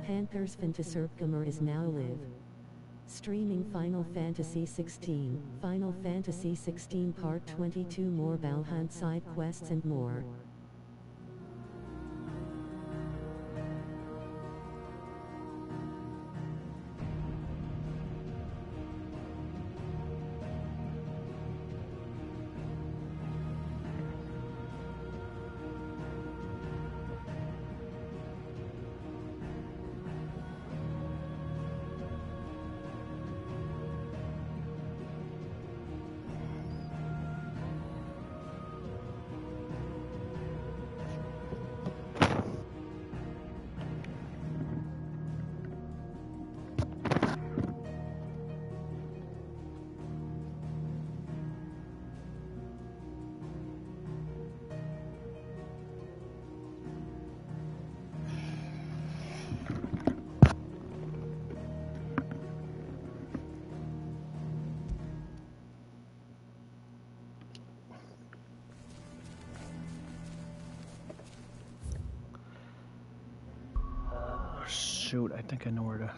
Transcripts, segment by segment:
Panthers Fantasy is now live. Streaming Final Fantasy XVI, Final Fantasy XVI Part 22, Morbal Hunt side quests and more. Shoot, I think I know where to...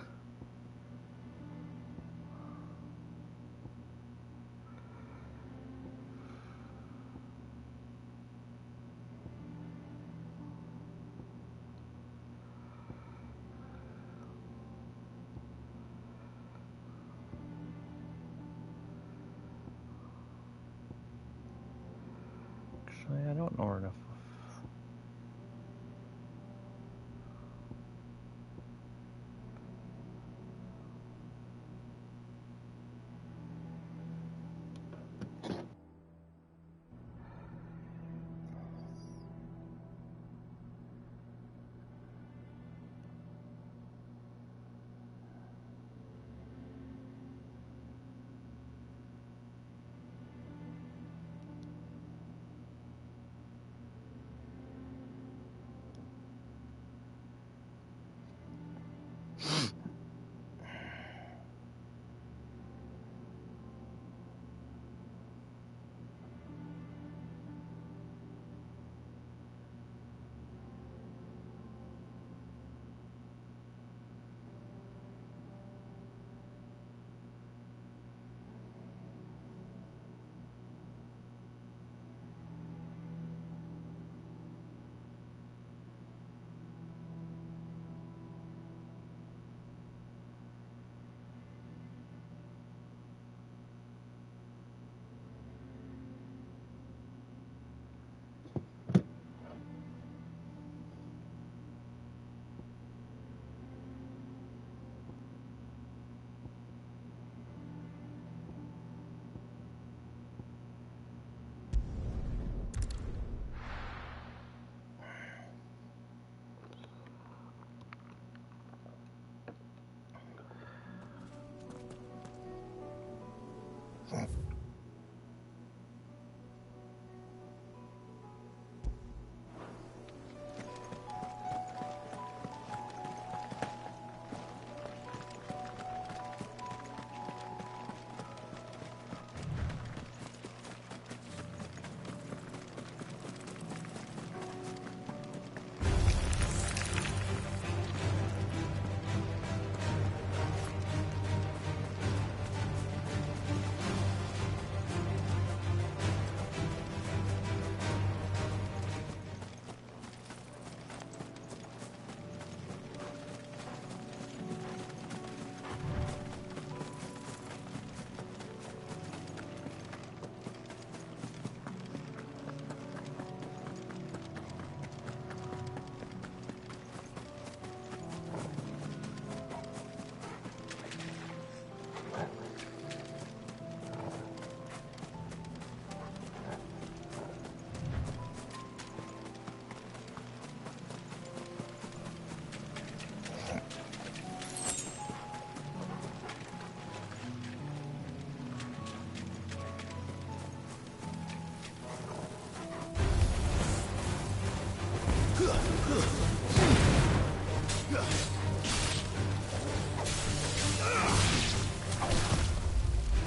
Actually, I don't know where to...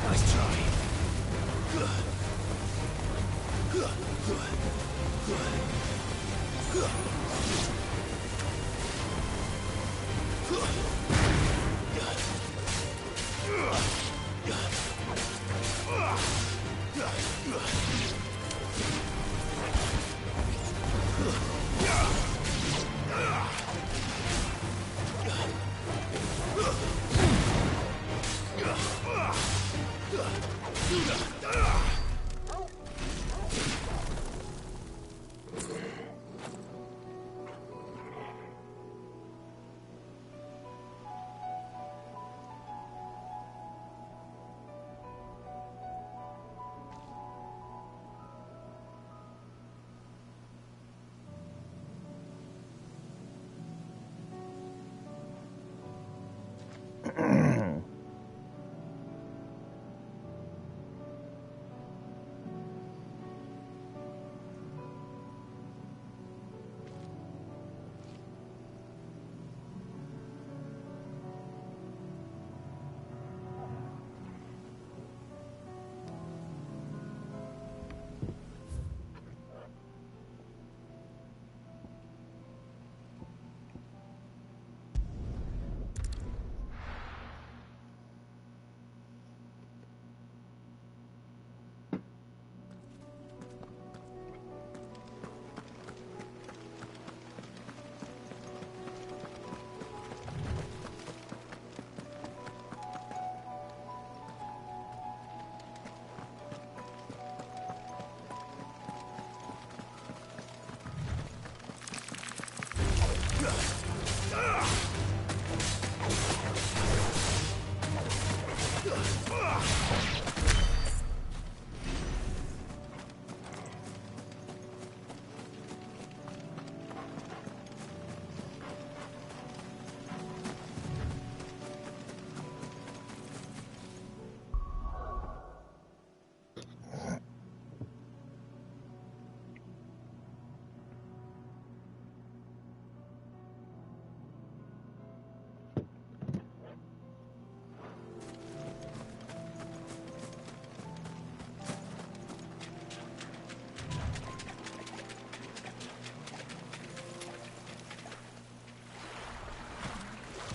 Nice try.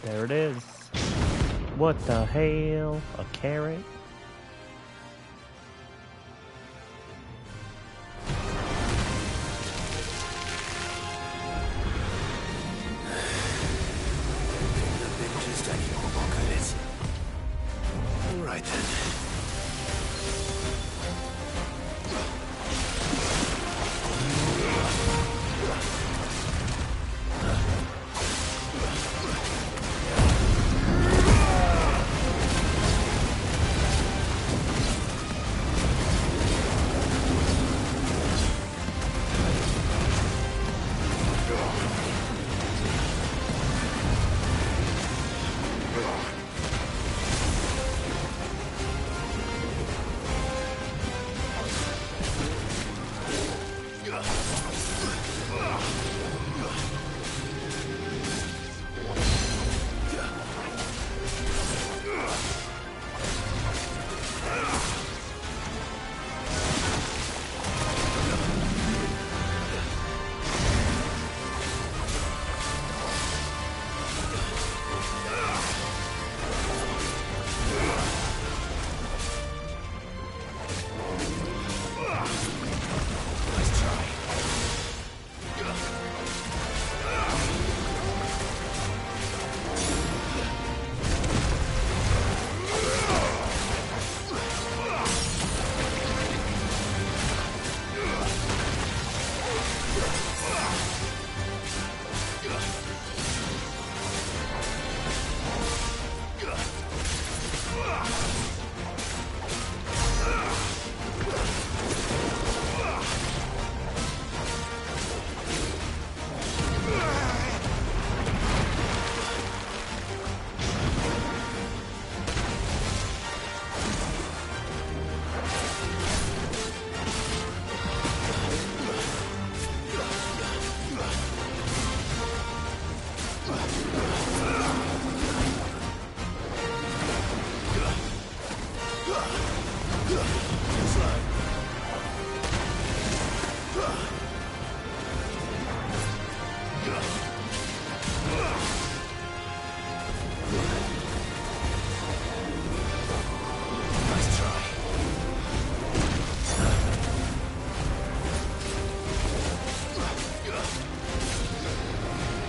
There it is. What the hell? A carrot? Alright then. Nice try.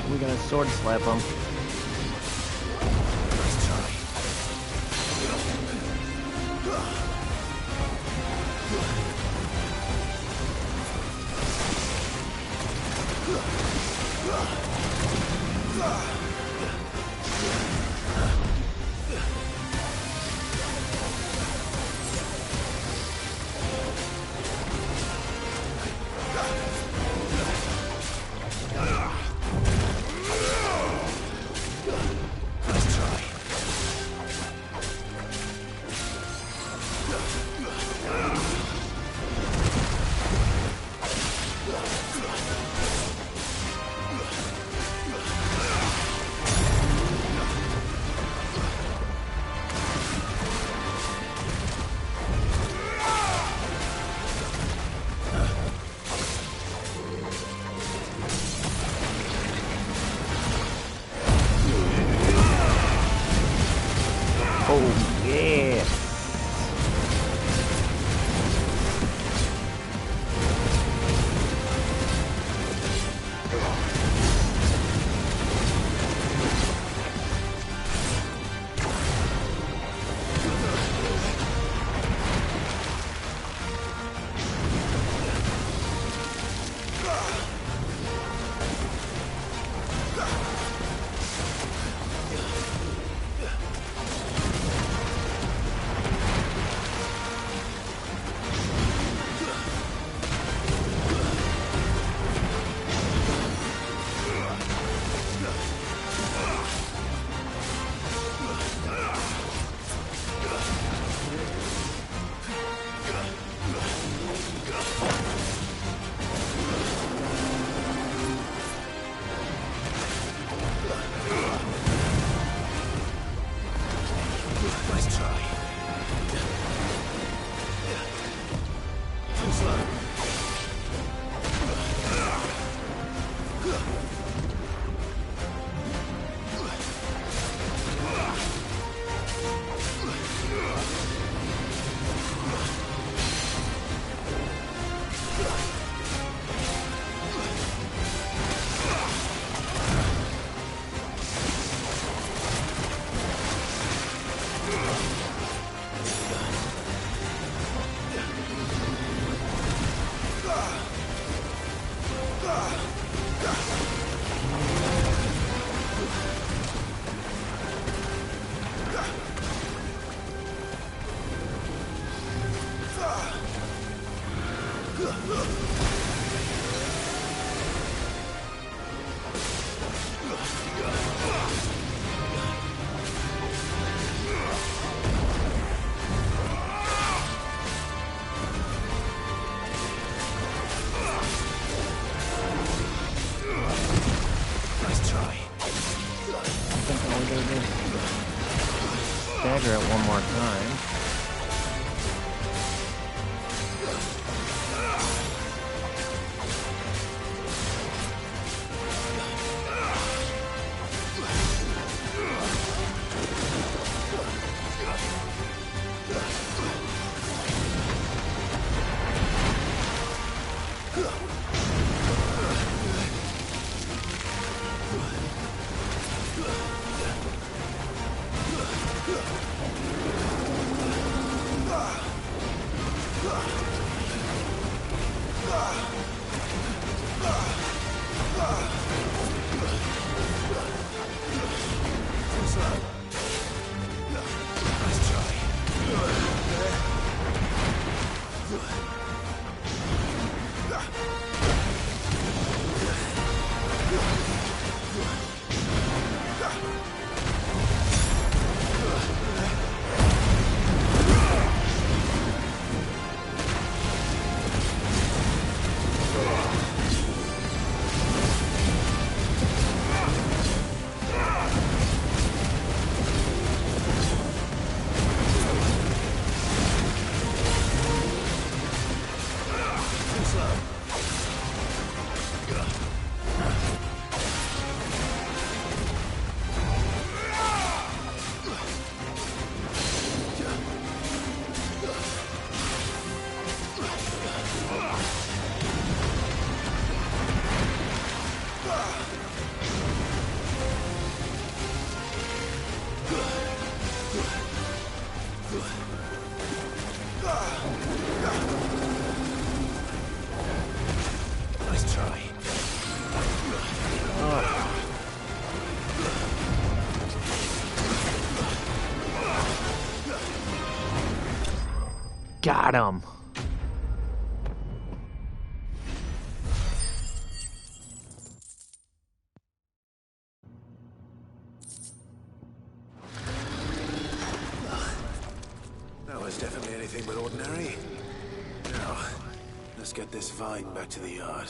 We're gonna sword slap him. Nice try. Oh, yeah. Nice try. Too slow. Nice try. I think all we gotta do is stagger it one more time. Got him. That was definitely anything but ordinary. Now, let's get this vine back to the yard.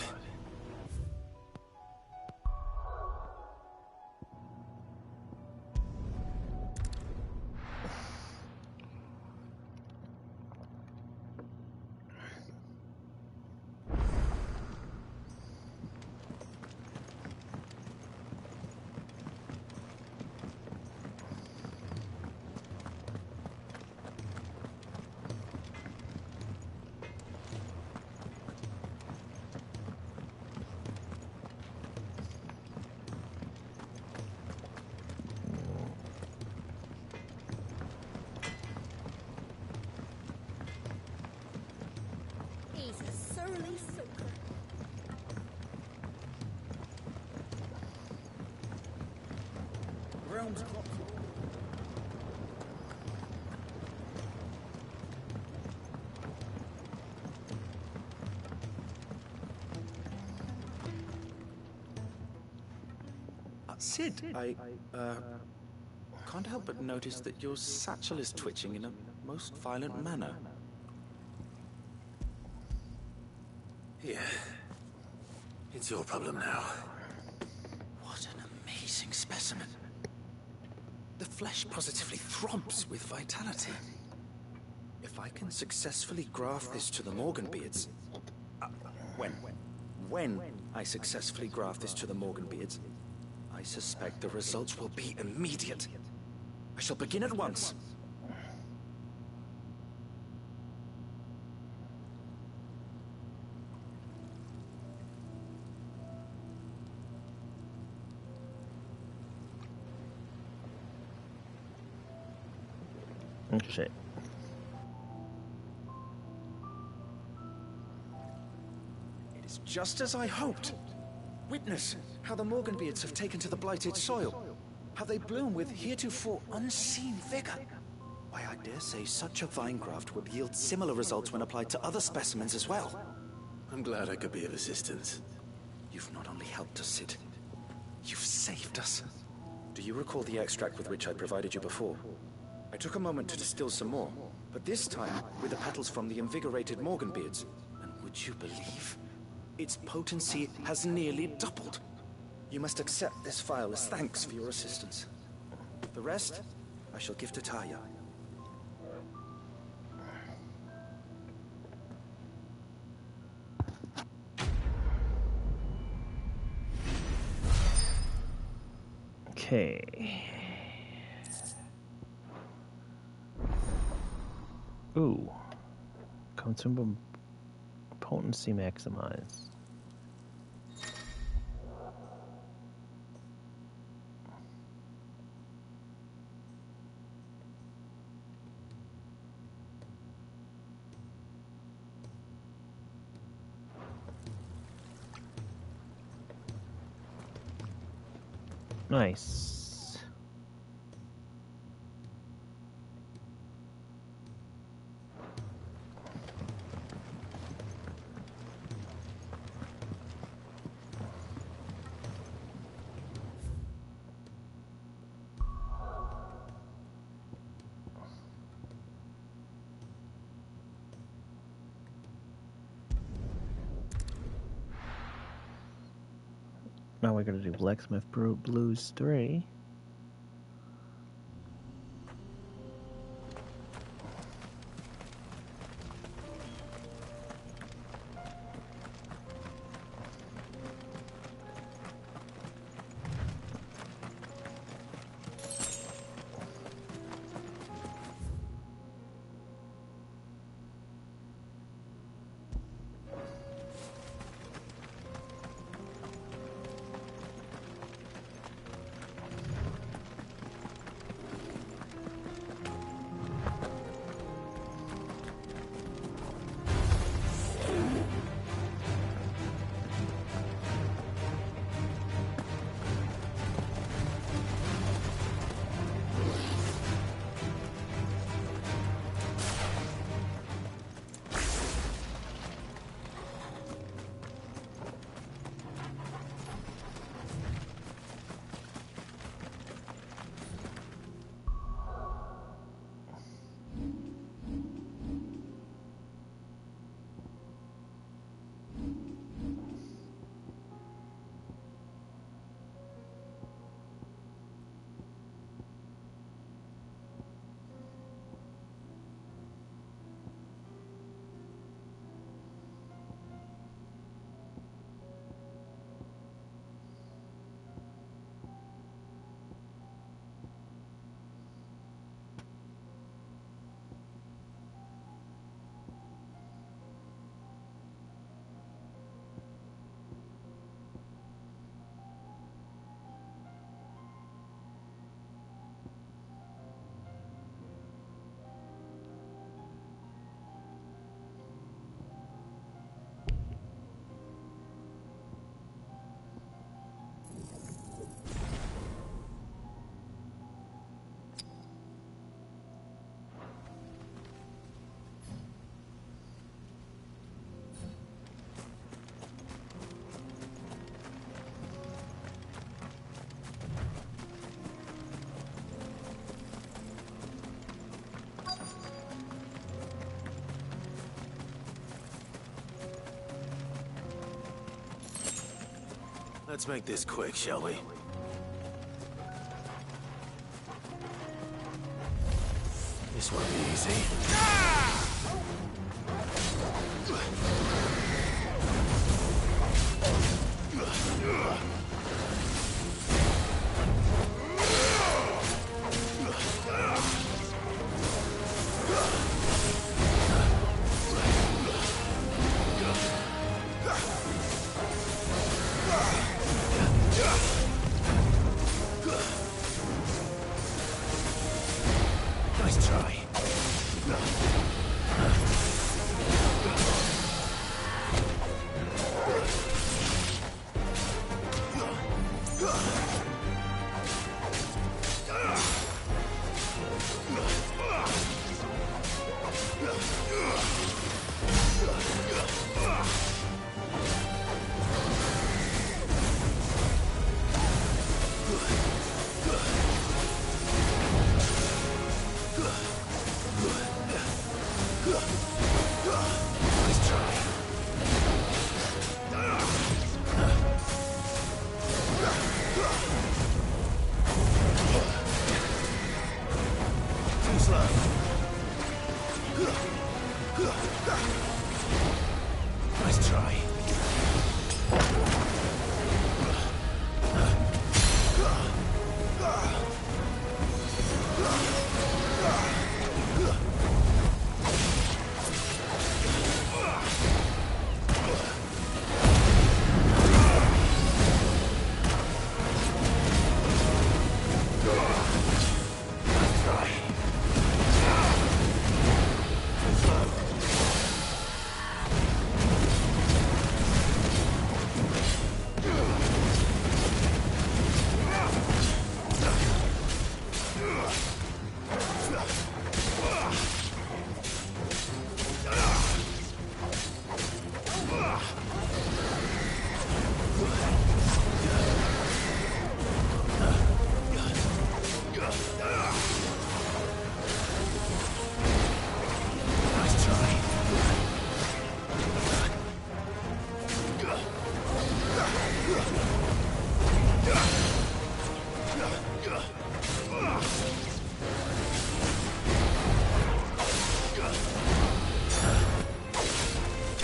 He's a surly soaker. Rome's clock. Sid, I can't help but notice that your satchel is twitching in a most violent manner. Yeah. It's your problem now. What an amazing specimen. The flesh positively throbs with vitality. If I can successfully graft this to the Morganbeards... when I successfully graft this to the Morganbeards, I suspect the results will be immediate. I shall begin at once. Shit. It is just as I hoped. Witness how the Morganbeards have taken to the blighted soil. How they bloom with heretofore unseen vigor. Why, I dare say such a vine graft would yield similar results when applied to other specimens as well. I'm glad I could be of assistance. You've not only helped us, Sid, you've saved us. Do you recall the extract with which I provided you before? I took a moment to distill some more, but this time with the petals from the invigorated Morganbeards. And would you believe? Its potency has nearly doubled. You must accept this vial as thanks for your assistance. The rest, I shall give to Taya. Okay. Ooh. Consumable potency maximized. Nice. Now we're gonna do Blacksmith Blues 3. Let's make this quick, shall we? This won't be easy. Nice try. Nice try. Too slow. Nice try.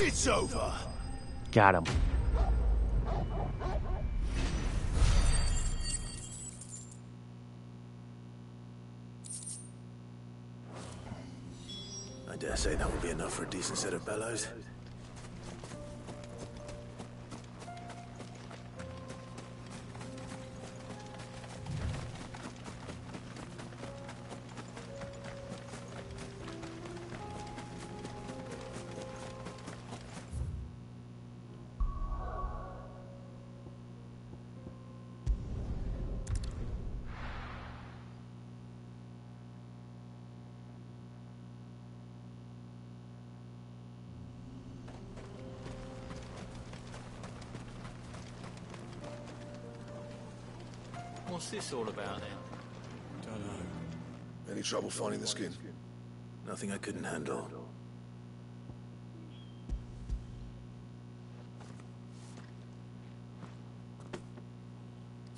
It's over. Got him. I dare say that will be enough for a decent set of bellows. What's this all about then? Don't know. Any trouble finding the skin? Nothing I couldn't handle.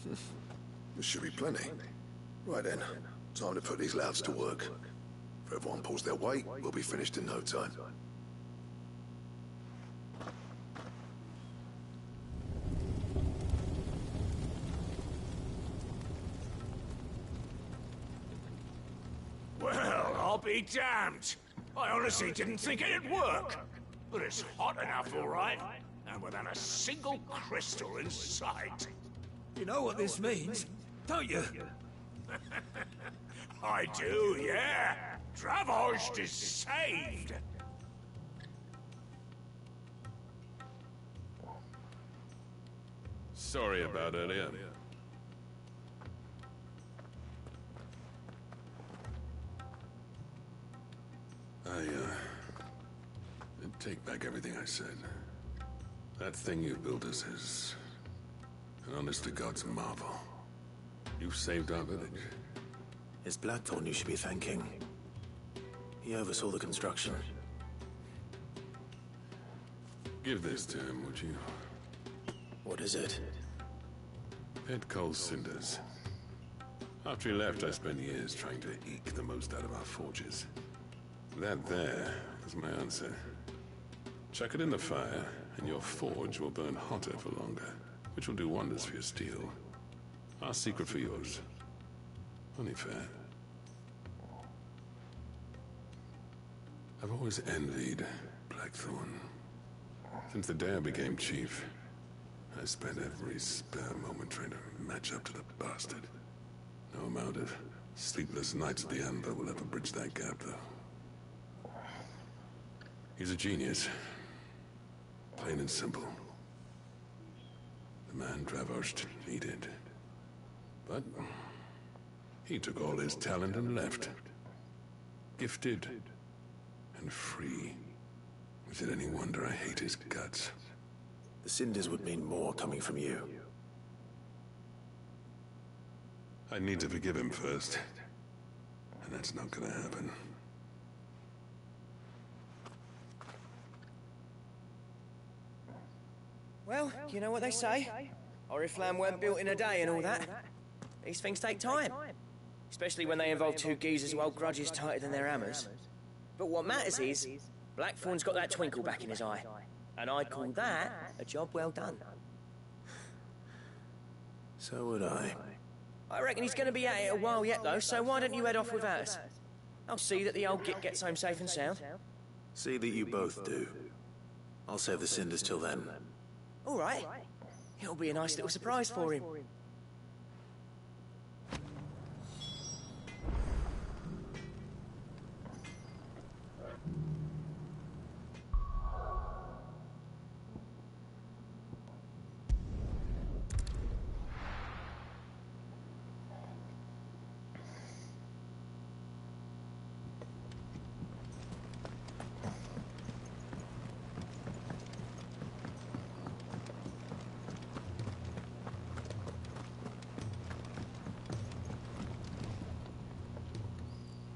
There should be plenty. Right then, time to put these louds to work. If everyone pulls their weight, we'll be finished in no time. Well, I'll be damned. I honestly didn't think it'd work. But it's hot enough, all right. And without a single crystal in sight. You know what this means, don't you? I do, yeah. Dravost is saved. Sorry about earlier. I take back everything I said. That thing you built us is an honest-to-God's marvel. You saved our village. It's Blackthorn you should be thanking. He oversaw the construction. Give this to him, would you? What is it? Ed Cole's cinders. After he left, I spent years trying to eke the most out of our forges. That there is my answer. Chuck it in the fire, and your forge will burn hotter for longer, which will do wonders for your steel. Our secret for yours. Only fair. I've always envied Blackthorne. Since the day I became chief, I spent every spare moment trying to match up to the bastard. No amount of sleepless nights at the Anvil will ever bridge that gap, though. He's a genius. Plain and simple. The man Dravosht needed. But he took all his talent and left. Gifted and free. Is it any wonder I hate his guts? The cinders would mean more coming from you. I need to forgive him first. And that's not gonna happen. Well, you know what they say. Oriflamme weren't built in a day and all that. These things take time. Especially when they involve two geezers who hold grudges tighter than their hammers. But what matters is, Blackthorne's got that twinkle back in his eye. And I call that a job well done. So would I. I reckon he's going to be at it a while yet, though, so why don't you head off without us? I'll see that the old git gets home safe and sound. See that you both do. I'll save the cinders till then. All right. It'll be a nice little surprise for him.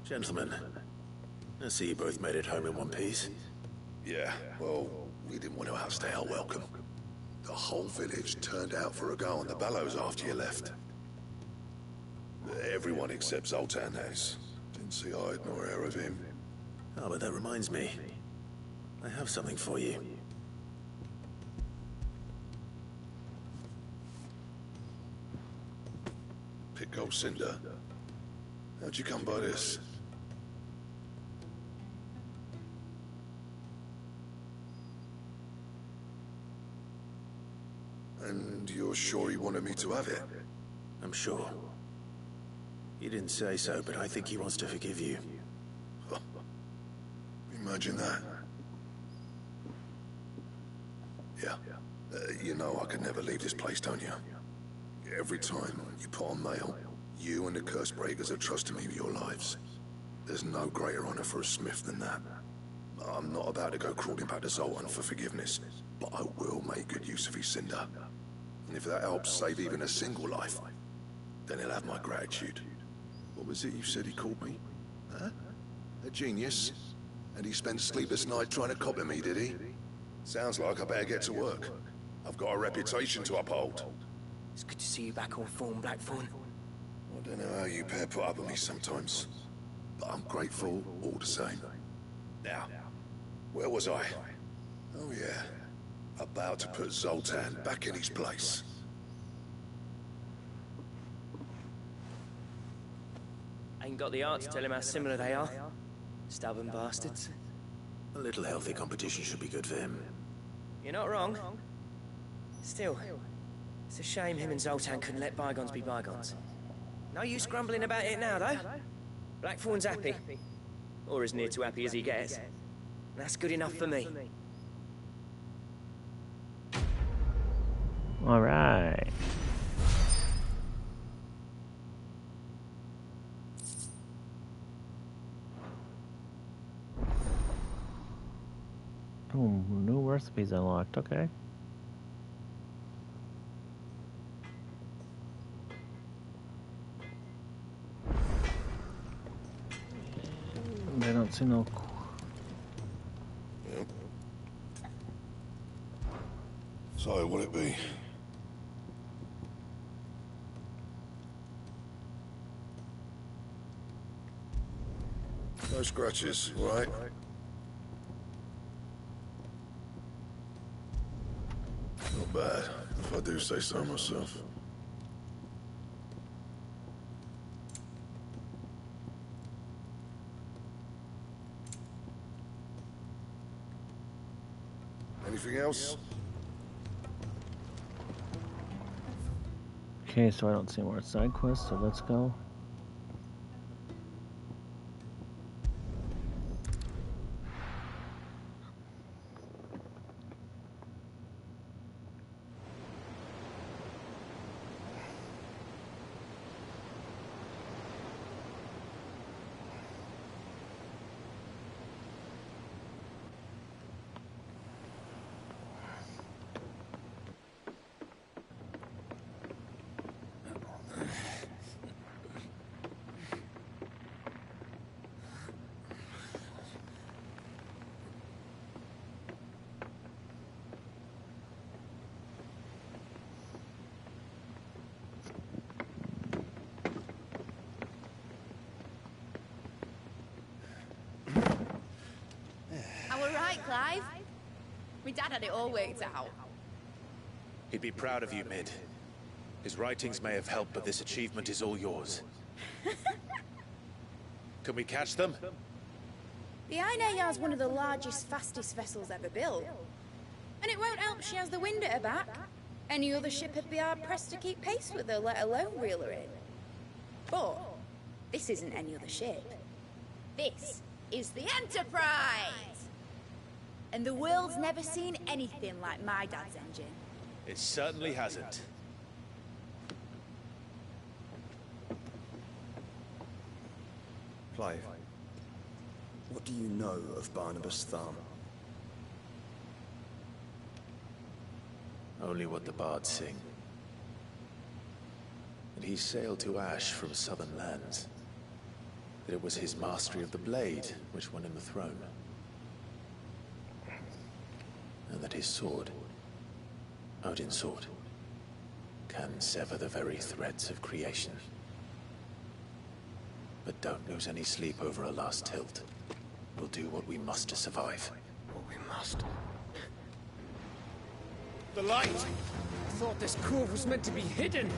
Gentlemen, I see you both made it home in one piece. Yeah, well, we didn't want to outstay our welcome. The whole village turned out for a go on the bellows after you left. Everyone except Zoltan has. Didn't see hide nor hair of him. Oh, but that reminds me. I have something for you. Pick Gold Cinder. How'd you come by this? And you're sure he wanted me to have it? I'm sure. You didn't say so, but I think he wants to forgive you. Imagine that. Yeah. You know I could never leave this place, don't you? Every time you put on mail, you and the Curse Breakers are trusting me with your lives. There's no greater honor for a smith than that. I'm not about to go crawling back to Zoltan for forgiveness, but I will make good use of his cinder. And if that helps save even a single life, then he'll have my gratitude. What was it you said he called me? Huh? A genius? And he spent sleepless nights trying to copy me, did he? Sounds like I better get to work. I've got a reputation to uphold. It's good to see you back on form, Blackthorne. I don't know how you pair put up with me sometimes, but I'm grateful all the same. Now, where was I? Oh yeah, about to put Zoltan back in his place. Ain't got the art to tell him how similar they are. Stubborn bastards. A little healthy competition should be good for him. You're not wrong. Still, it's a shame him and Zoltan couldn't let bygones be bygones. No use grumbling about it now, though. Blackthorne's happy. Or as near to happy as he gets. That's good enough for me. All right. Oh, new recipes unlocked. Okay. I don't see no. Yep. So, what'll it be? No scratches, right? Not bad, if I do say so myself. Anything else? Okay, so I don't see more side quests, so let's go. Clive? My dad had it all worked out. He'd be proud of you, Mid. His writings may have helped, but this achievement is all yours. Can we catch them? The Aina is one of the largest, fastest vessels ever built. And it won't help she has the wind at her back. Any other ship would be hard-pressed to keep pace with her, let alone reel her in. But this isn't any other ship. This is the Enterprise! And the world's never seen anything like my dad's engine. It certainly hasn't. Clive, what do you know of Barnabas Thumb? Only what the bards sing. That he sailed to Ash from southern lands. That it was his mastery of the blade which won him the throne. And that his sword, Odin's sword, can sever the very threads of creation. But don't lose any sleep over a last tilt. We'll do what we must to survive. What we must? The light! I thought this cove was meant to be hidden.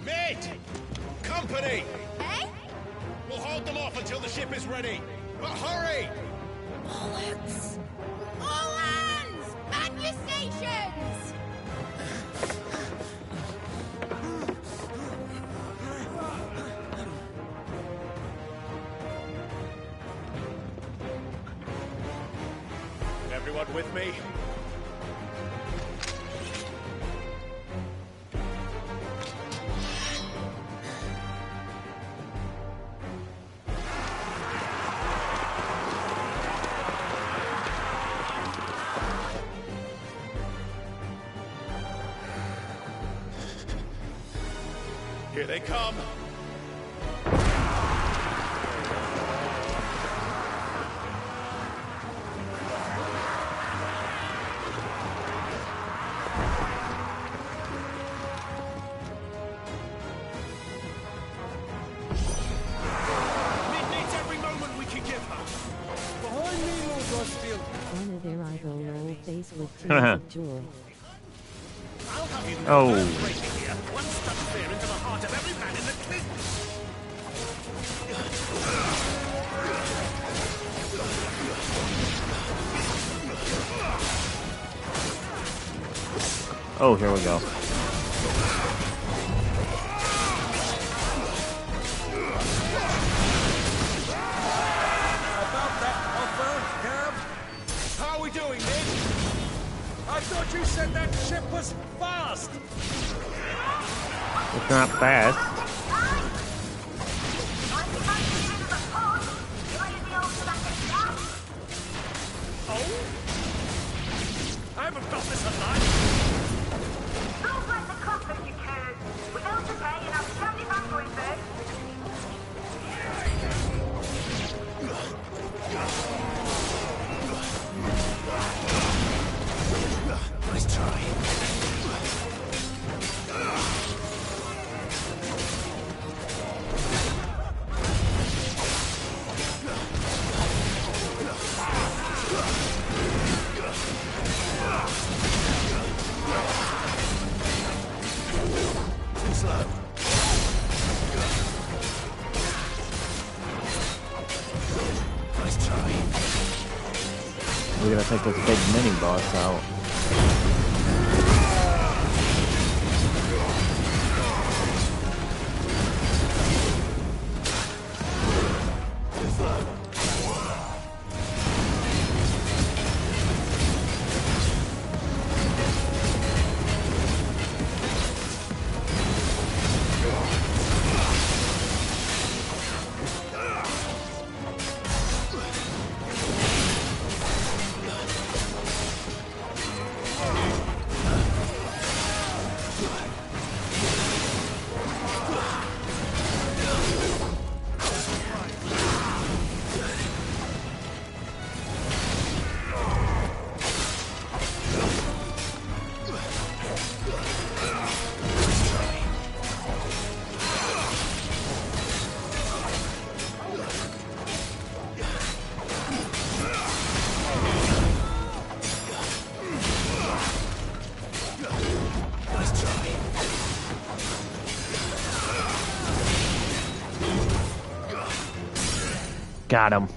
Mid! Company! Eh? We'll hold them off until the ship is ready. But hurry! Bollocks! All hands! Man your stations! Everyone with me? Here they come! On their eyeball roll face with tears of joy. Oh. One stuck clear into the heart of every man in the clique. Oh, here we go. About that offer, Cab? How are we doing, Nick? I thought you said that ship was fast. It's not fast. Oh? I haven't got this alive. Don't let the cockpit you can. Without the pay, and I'll stand it back going first. Nice try. We're gonna take this big mini boss out. Got him.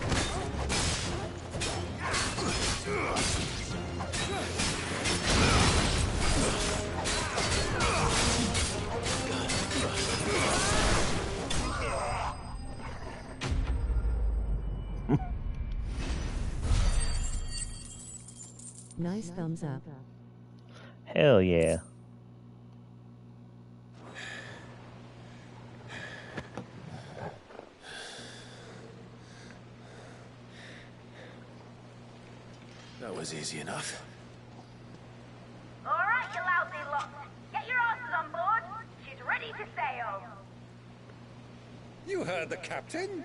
Nice thumbs up. Hell yeah. That was easy enough. All right, you lousy lot. Get your asses on board. She's ready to sail. You heard the captain.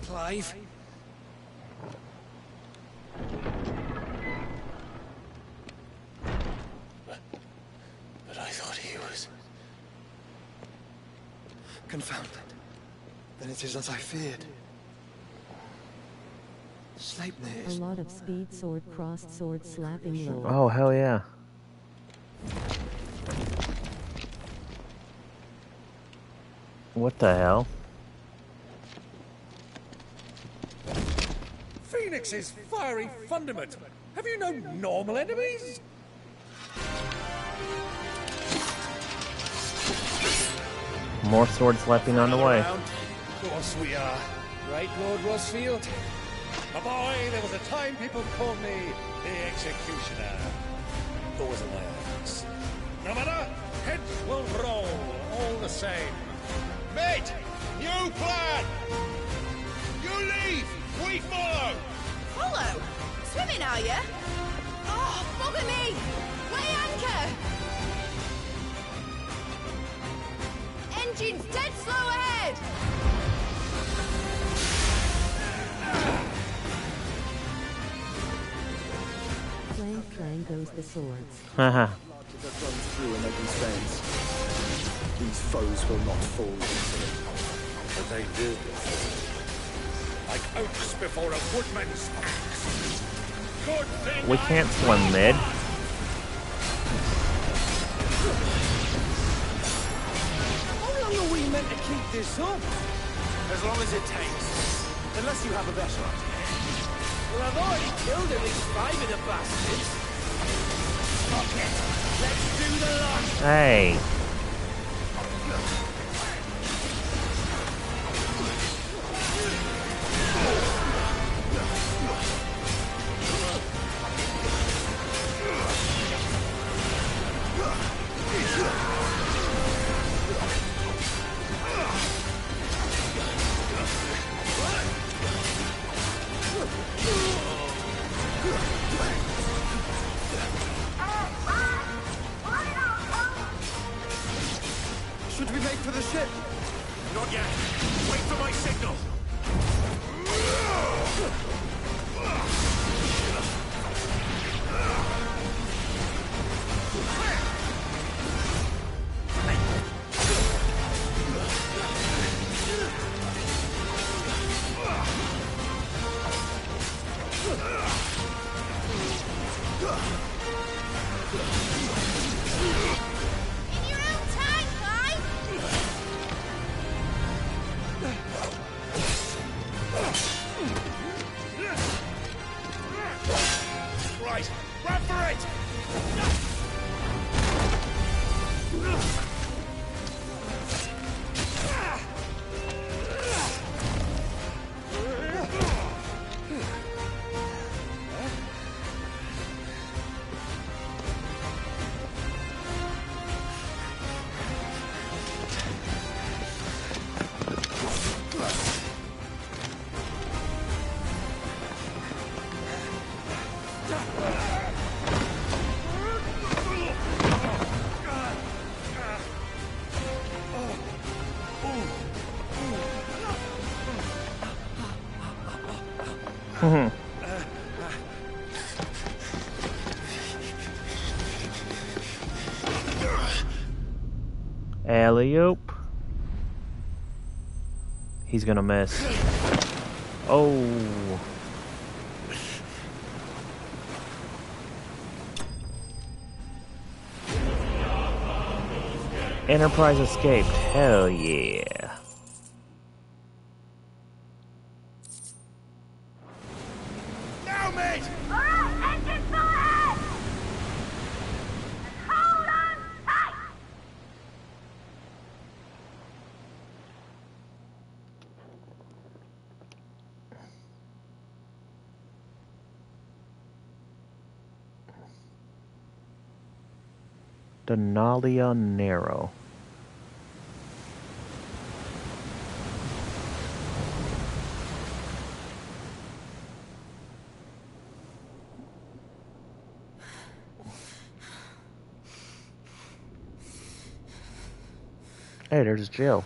Clive? But I thought he was... Confounded. Then it is as I feared. Sleipnir A is... lot of speed sword, crossed sword, slapping low. Oh, hell yeah. What the hell? Phoenix's fiery fundament. Have you no normal enemies? More sword slapping on the way. Of course we are. Right, Lord Rosfield? My boy, there was a time people called me the Executioner. Those are my eyes. No matter, heads will roll all the same. Mate, new plan! You leave, we follow! Follow? Swimming, are you? Oh, bugger me! Weigh anchor! Engine's dead slow ahead! Clang clang goes the swords. Haha. Have run through and open veins. These foes will not fall easily. But they did. Like oaks before a woodman's axe. Good thing We can't swim mid. How long are we meant to keep this up? As long as it takes. Unless you have a better idea. Well, I've already killed at least 5 of the bastards. Fuck it. Let's do the lot. Hey. Should we make for the ship? Not yet. Wait for my signal. In your own time, Clive! Alley-oop. He's gonna miss. Oh. Enterprise escaped. Hell yeah. Now, mate! Alright, engine full ahead! And hold on tight! Denalia Narrow. Hey, there's Jill.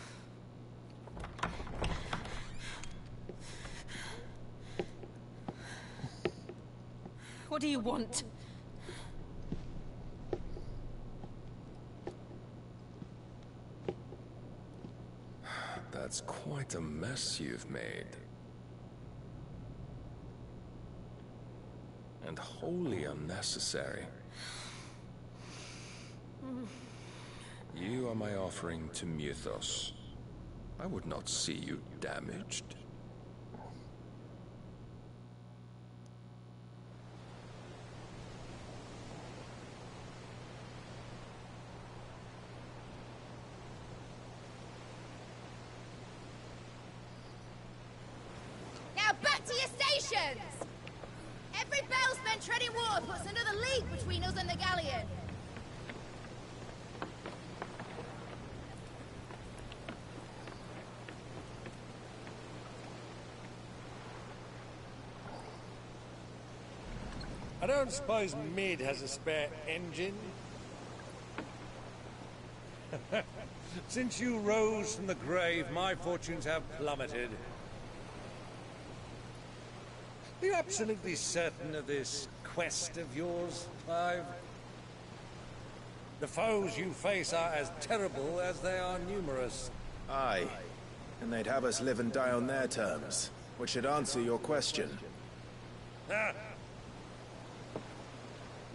What do you want? That's quite a mess you've made. And wholly unnecessary. You are my offering to Mythos. I would not see you damaged. Now back to your stations! Every bellsman treading water puts another league between us and the galleon. I don't suppose Mid has a spare engine? Since you rose from the grave, my fortunes have plummeted. Are you absolutely certain of this quest of yours, Clive? The foes you face are as terrible as they are numerous. Aye. And they'd have us live and die on their terms, which should answer your question. Ah.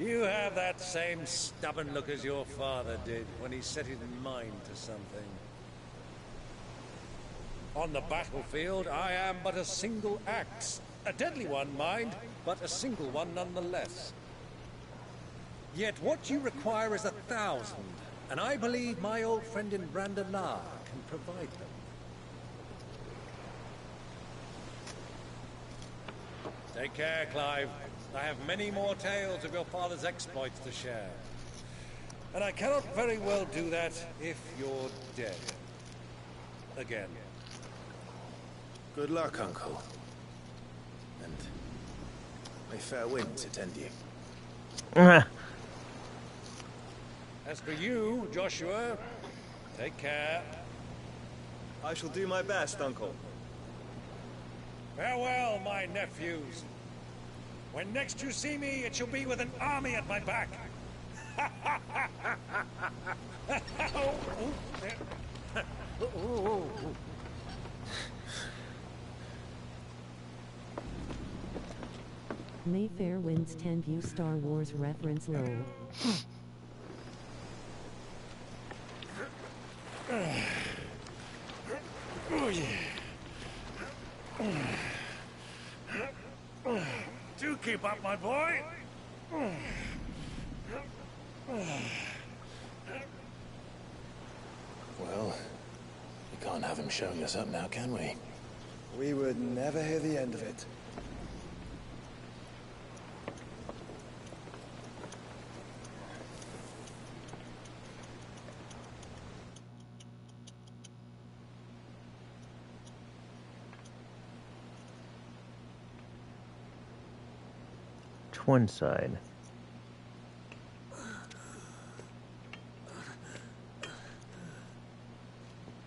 You have that same stubborn look as your father did when he set his mind to something. On the battlefield, I am but a single axe. A deadly one, mind, but a single one nonetheless. Yet what you require is 1,000, and I believe my old friend in Brandalar can provide them. Take care, Clive. I have many more tales of your father's exploits to share. And I cannot very well do that if you're dead. Again. Good luck, Uncle. And may fair winds attend you. As for you, Joshua, take care. I shall do my best, Uncle. Farewell, my nephews. When next you see me, it shall be with an army at my back. May fair winds tend you. Star Wars reference lol. Oh, yeah. Do keep up, my boy. Well, we can't have him showing us up now, can we? We would never hear the end of it. one side.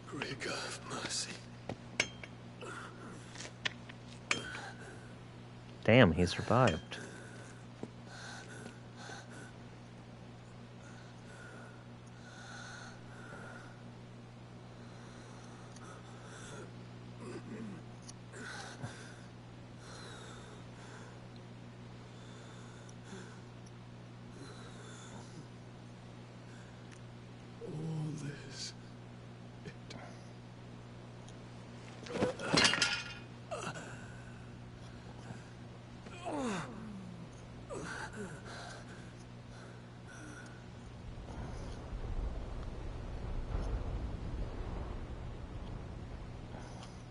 Great of mercy. Damn, he survived. All this.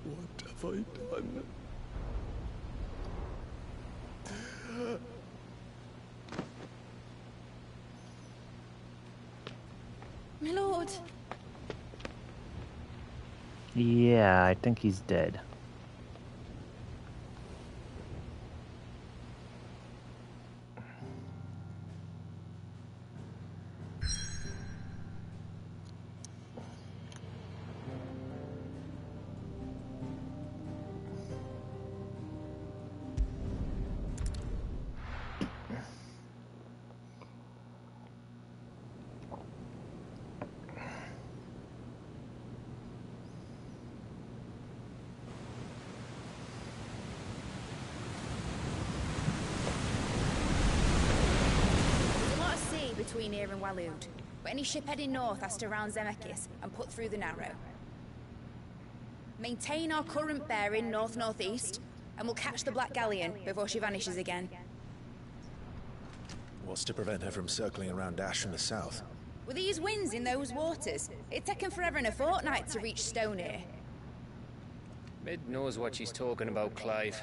What have I done? My lord. Yeah, I think he's dead. Between here and Waloed, but any ship heading north has to round Zemeckis and put through the Narrow. Maintain our current bearing north-northeast, and we'll catch the Black Galleon before she vanishes again. What's to prevent her from circling around Ash from the south? With these winds in those waters, it'd taken forever and a fortnight to reach Stonehenge. Mid knows what she's talking about, Clive.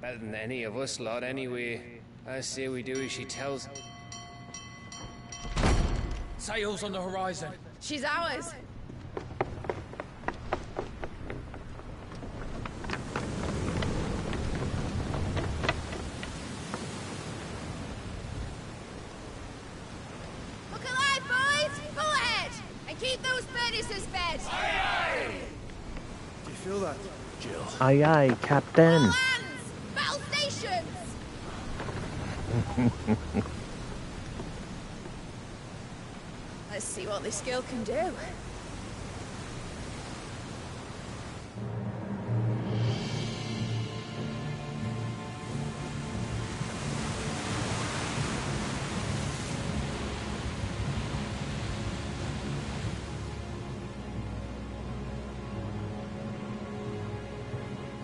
Better than any of us lot, anyway. I say we do as she tells. Sails on the horizon. She's ours. Look alive, boys! Full ahead! And keep those furnaces fed! Aye, aye! Do you feel that, Jill? Aye, aye, Captain. All hands! Battle stations! Let's see what this girl can do.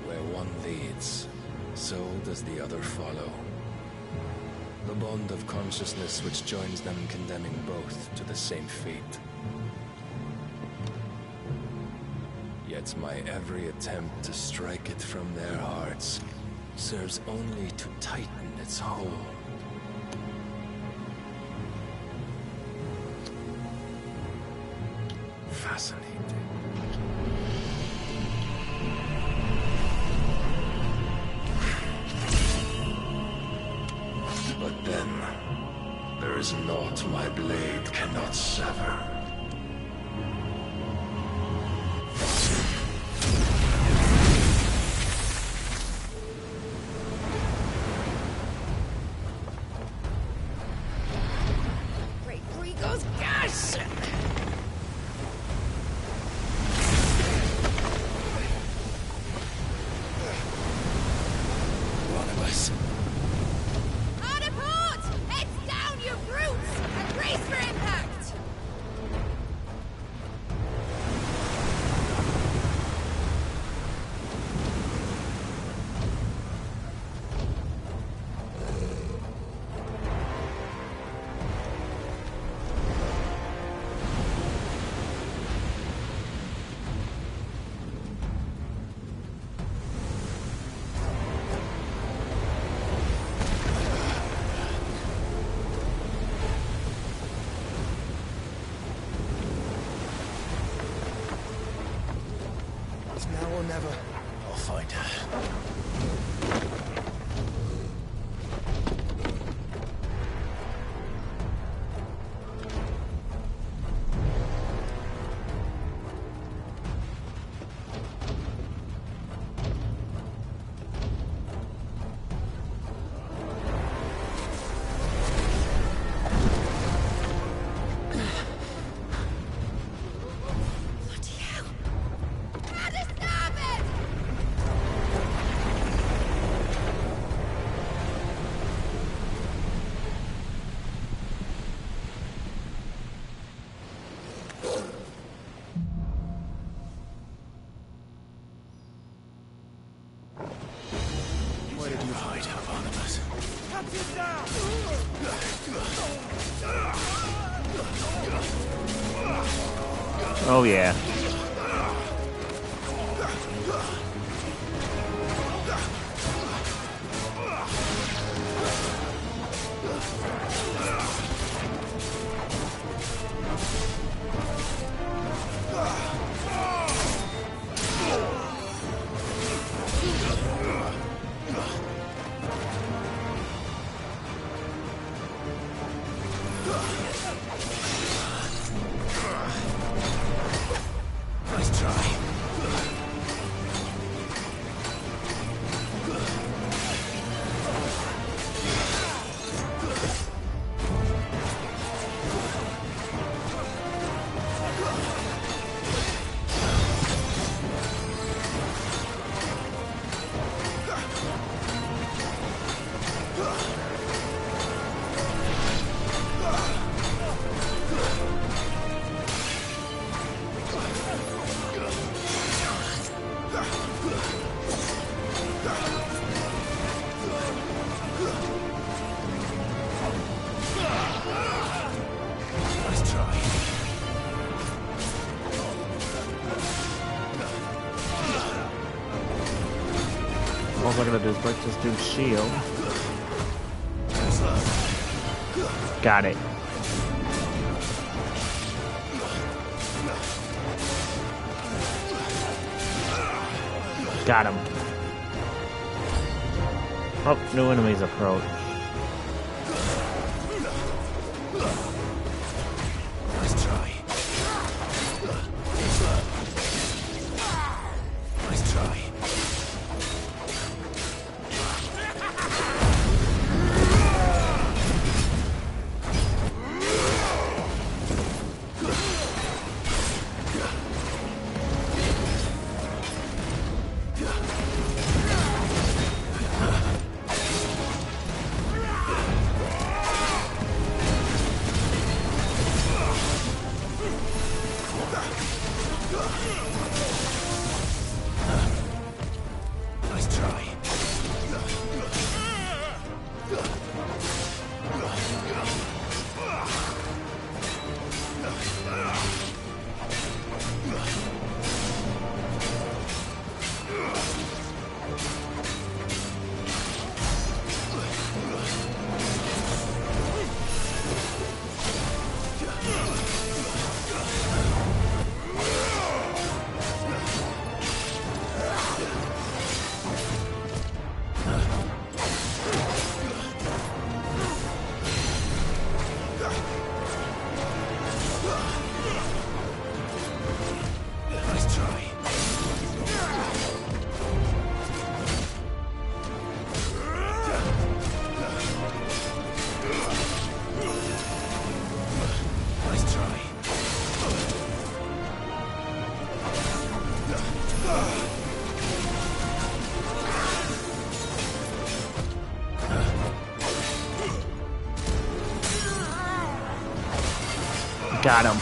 Where one leads, so does the other follow. The bond of consciousness which joins them condemning both to the same fate. Yet my every attempt to strike it from their hearts serves only to tighten its hold. Fascinating. But then, there is naught my blade cannot sever. Great Gregor's gosh! One of us. Hard port! Heads down, you brutes! And brace for impact! It's now or never. I'll find her. Oh yeah. Nice try. Nice try. All I gotta do is break this dude's shield. Got it. Got him. Oh, new enemies approach. Nice try. Nice try. Nice try. Nice try. Nice try. Got him.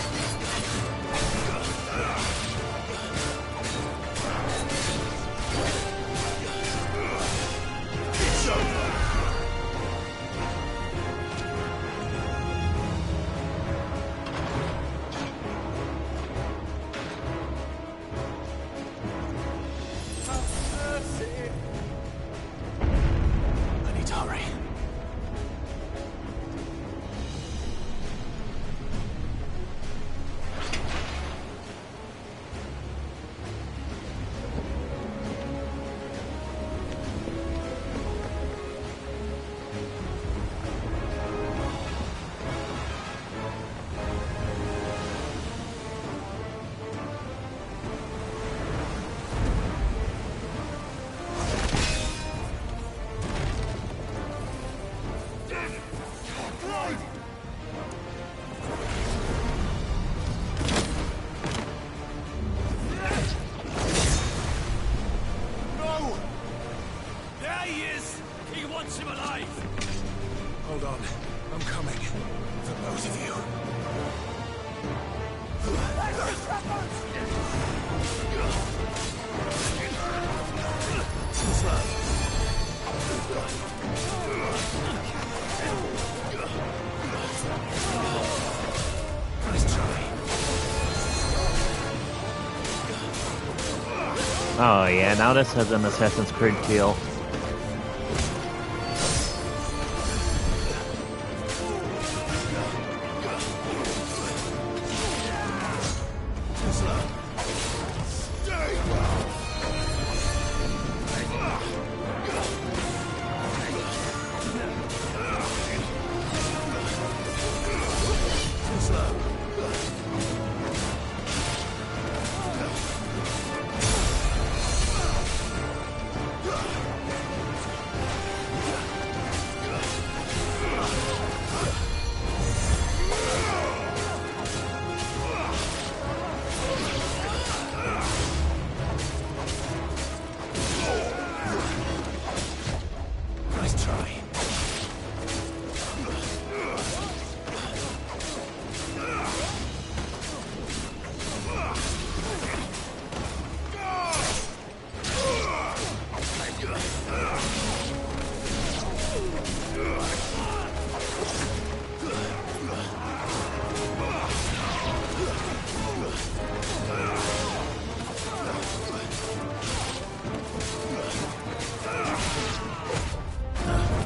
I need to hurry. No! There he is! He wants him alive! Hold on. I'm coming. For both of you. Oh yeah, now this has an Assassin's Creed feel.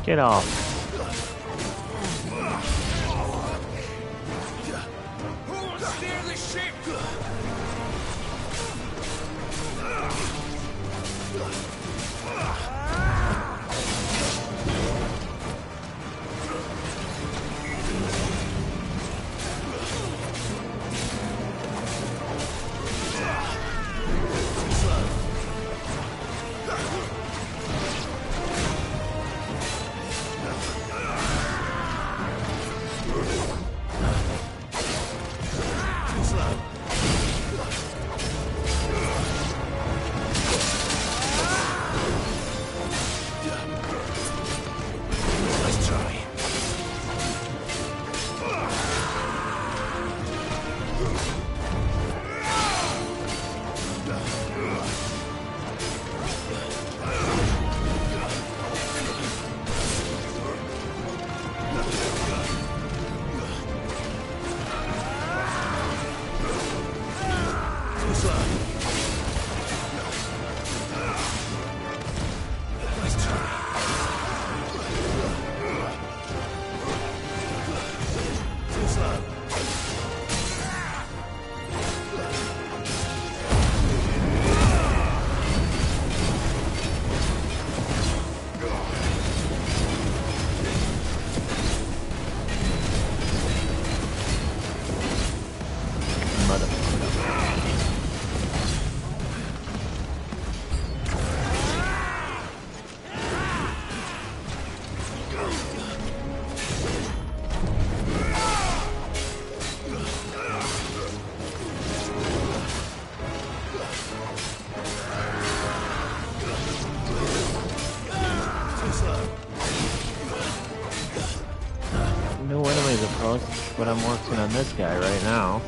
Get off. Steer the ship! No enemies approach, but I'm working on this guy right now.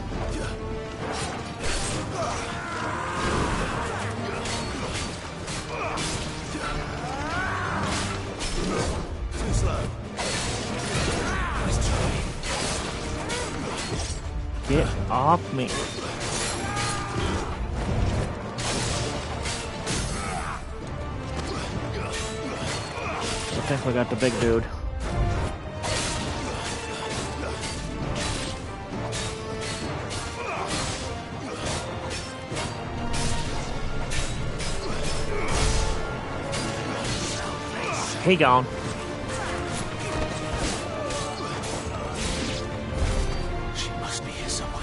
Get off me. I think we got the big dude. He gone. She must be here somewhere.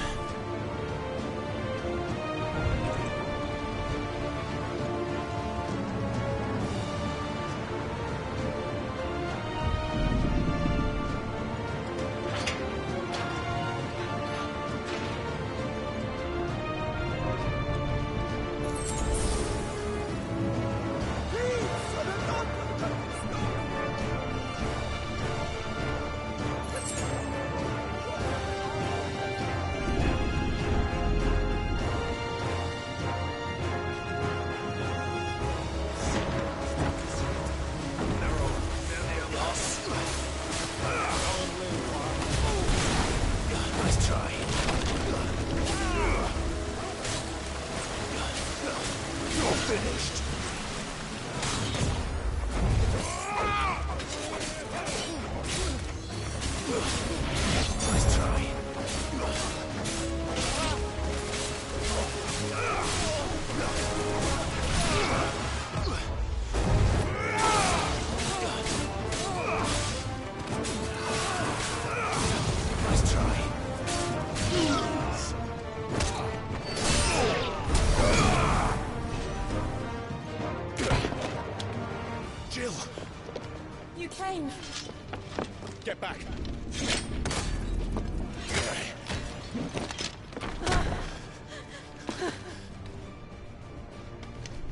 finished. Nice try. Nice try. Jill! You came. Get back!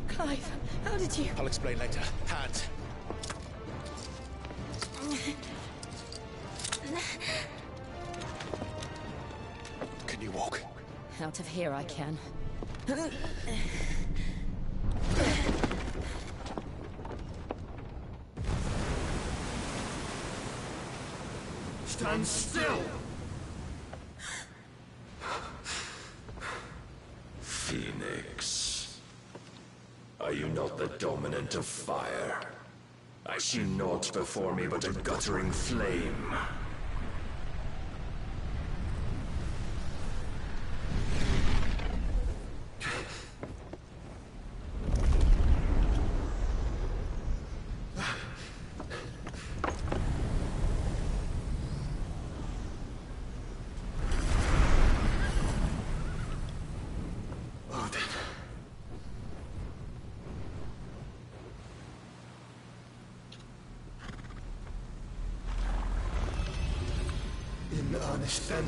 Clive, how did you... I'll explain later. Hands. Can you walk? Out of here I can. Stand still! Phoenix. Are you not the dominant of fire? I see naught before me but a guttering flame. In earnest, then.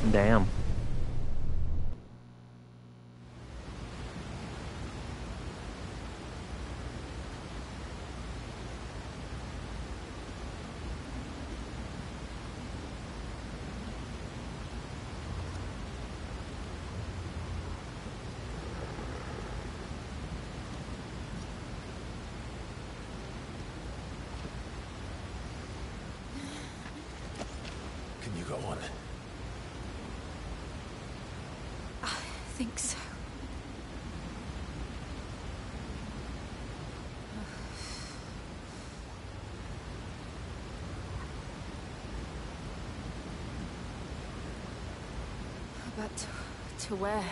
Damn. Can you go on? I think so. But to where?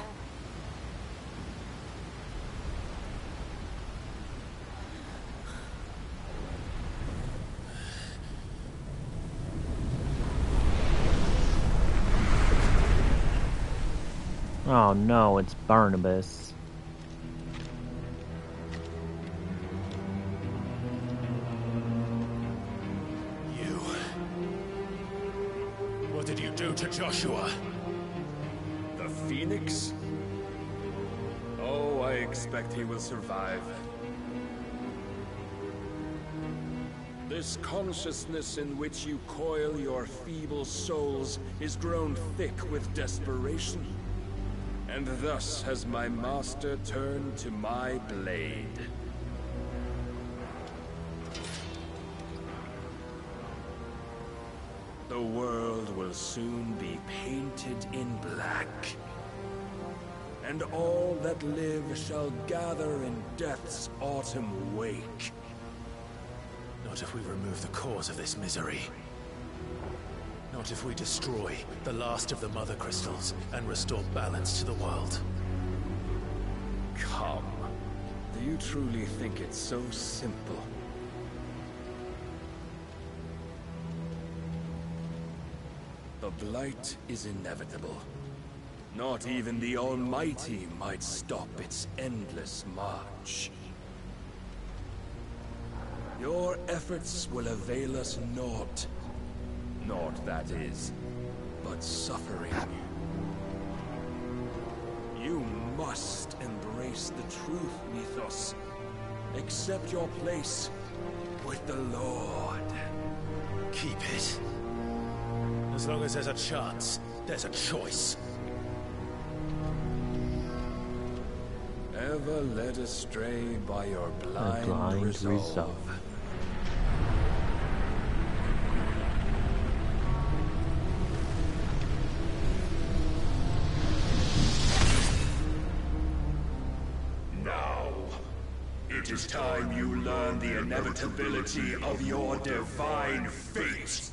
Oh no, it's Barnabas. You... What did you do to Joshua? The Phoenix? Oh, I expect he will survive. This consciousness in which you coil your feeble souls is grown thick with desperation. And thus has my master turned to my blade. The world will soon be painted in black. And all that live shall gather in death's autumn wake. Not if we remove the cause of this misery. Not What if we destroy the last of the Mother Crystals and restore balance to the world? Come. Do you truly think it's so simple? The Blight is inevitable. Not even the Almighty might stop its endless march. Your efforts will avail us naught. Naught, that is, but suffering. You must embrace the truth, Mythos. Accept your place with the Lord. Keep it. As long as there's a chance, there's a choice. Ever led astray by your blind resolve. Now, it is time you learn the inevitability of your divine fate,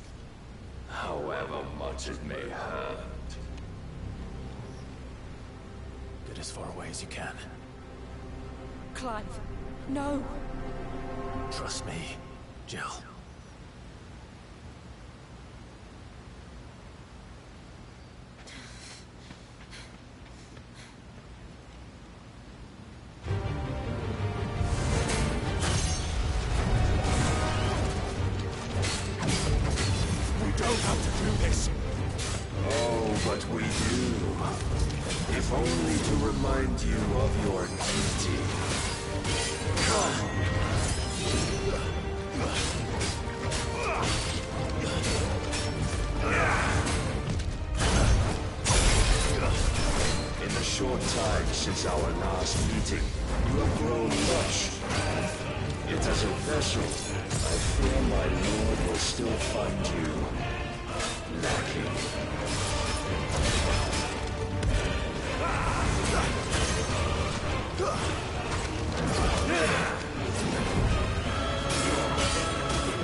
however much it may hurt. Get as far away as you can. Clive, no. Trust me, Jill. We don't have to do this. Oh, but we do. If only to remind you of your duty. Come. In the short time since our last meeting, you have grown much. Yet as a vessel, I fear my lord will still find you lacking.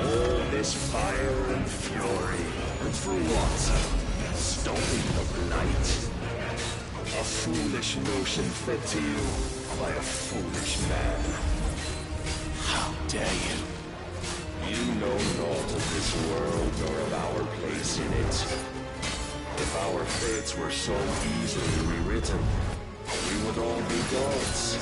All this fire and fury, and for what? Stopping the Blight? A foolish notion fed to you by a foolish man. How dare you? You know naught of this world nor of our place in it. If our fates were so easily rewritten, we would all be gods.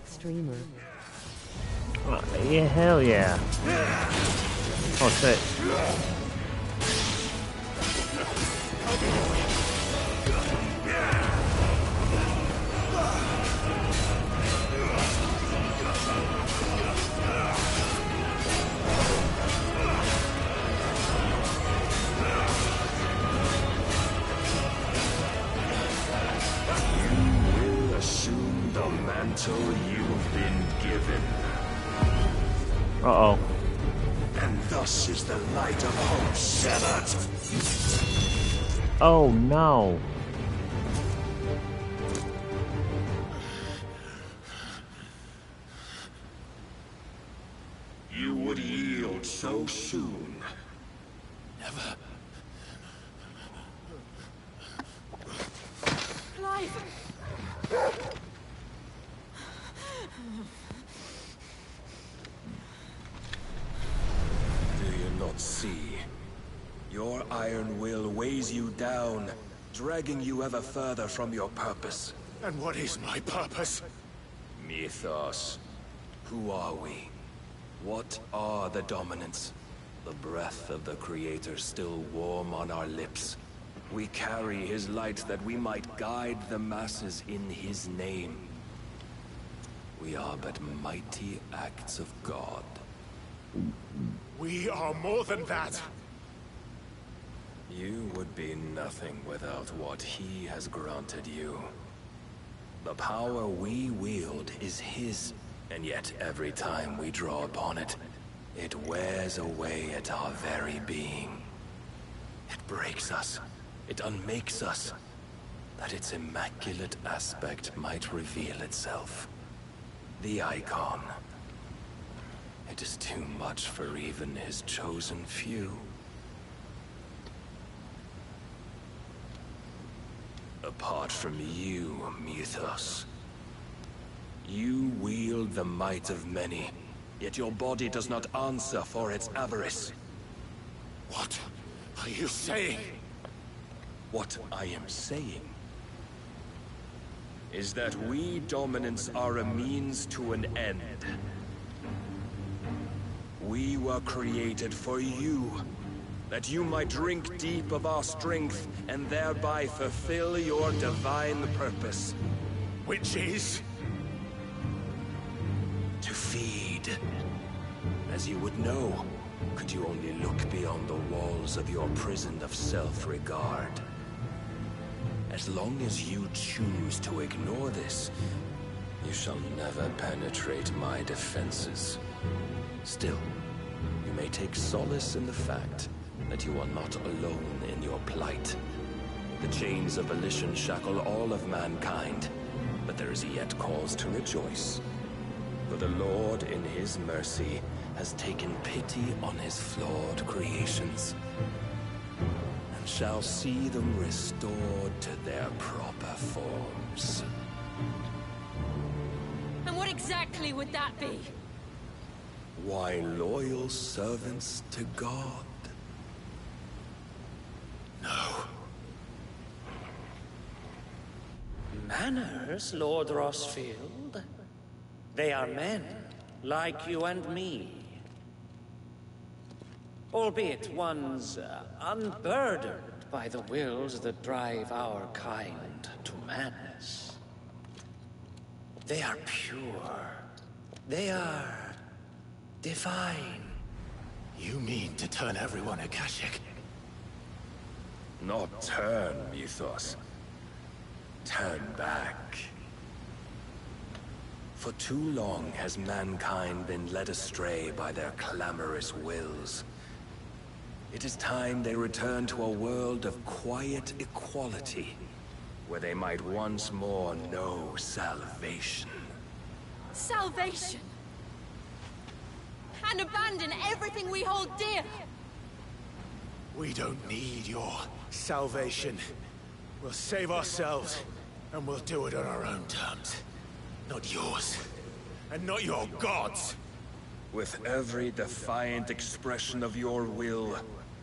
Streamer. Yeah, hell yeah. Oh shit. You've been given. Uh-oh. And thus is the light of hope severed. Oh no. You would yield so soon. Clive! see. Your iron will weighs you down, dragging you ever further from your purpose. And what is my purpose? Mythos. Who are we? What are the dominants? The breath of the Creator still warm on our lips. We carry his light that we might guide the masses in his name. We are but mighty acts of God. We are more than that. You would be nothing without what he has granted you. The power we wield is his, and yet every time we draw upon it, it wears away at our very being. It breaks us. It unmakes us, that its immaculate aspect might reveal itself. The icon. It is too much for even his chosen few. Apart from you, Mythos. You wield the might of many, yet your body does not answer for its avarice. What are you saying? What I am saying is that we dominants are a means to an end. We were created for you, that you might drink deep of our strength and thereby fulfill your divine purpose. Which is? To feed. As you would know, could you only look beyond the walls of your prison of self-regard. As long as you choose to ignore this, you shall never penetrate my defenses. Still, you may take solace in the fact that you are not alone in your plight. The chains of volition shackle all of mankind, but there is yet cause to rejoice. For the Lord, in his mercy, has taken pity on his flawed creations, and shall see them restored to their proper forms. And what exactly would that be? Why, loyal servants to God. No. Manners, Lord Rossfield? They are men, like you and me. Albeit ones unburdened by the wills that drive our kind to madness. They are pure. They are divine. You mean to turn everyone Akashic? Not turn, Mythos. Turn back. For too long has mankind been led astray by their clamorous wills. It is time they return to a world of quiet equality, where they might once more know salvation. Salvation! And abandon everything we hold dear! We don't need your salvation. We'll save ourselves, and we'll do it on our own terms. Not yours. And not your gods! With every defiant expression of your will,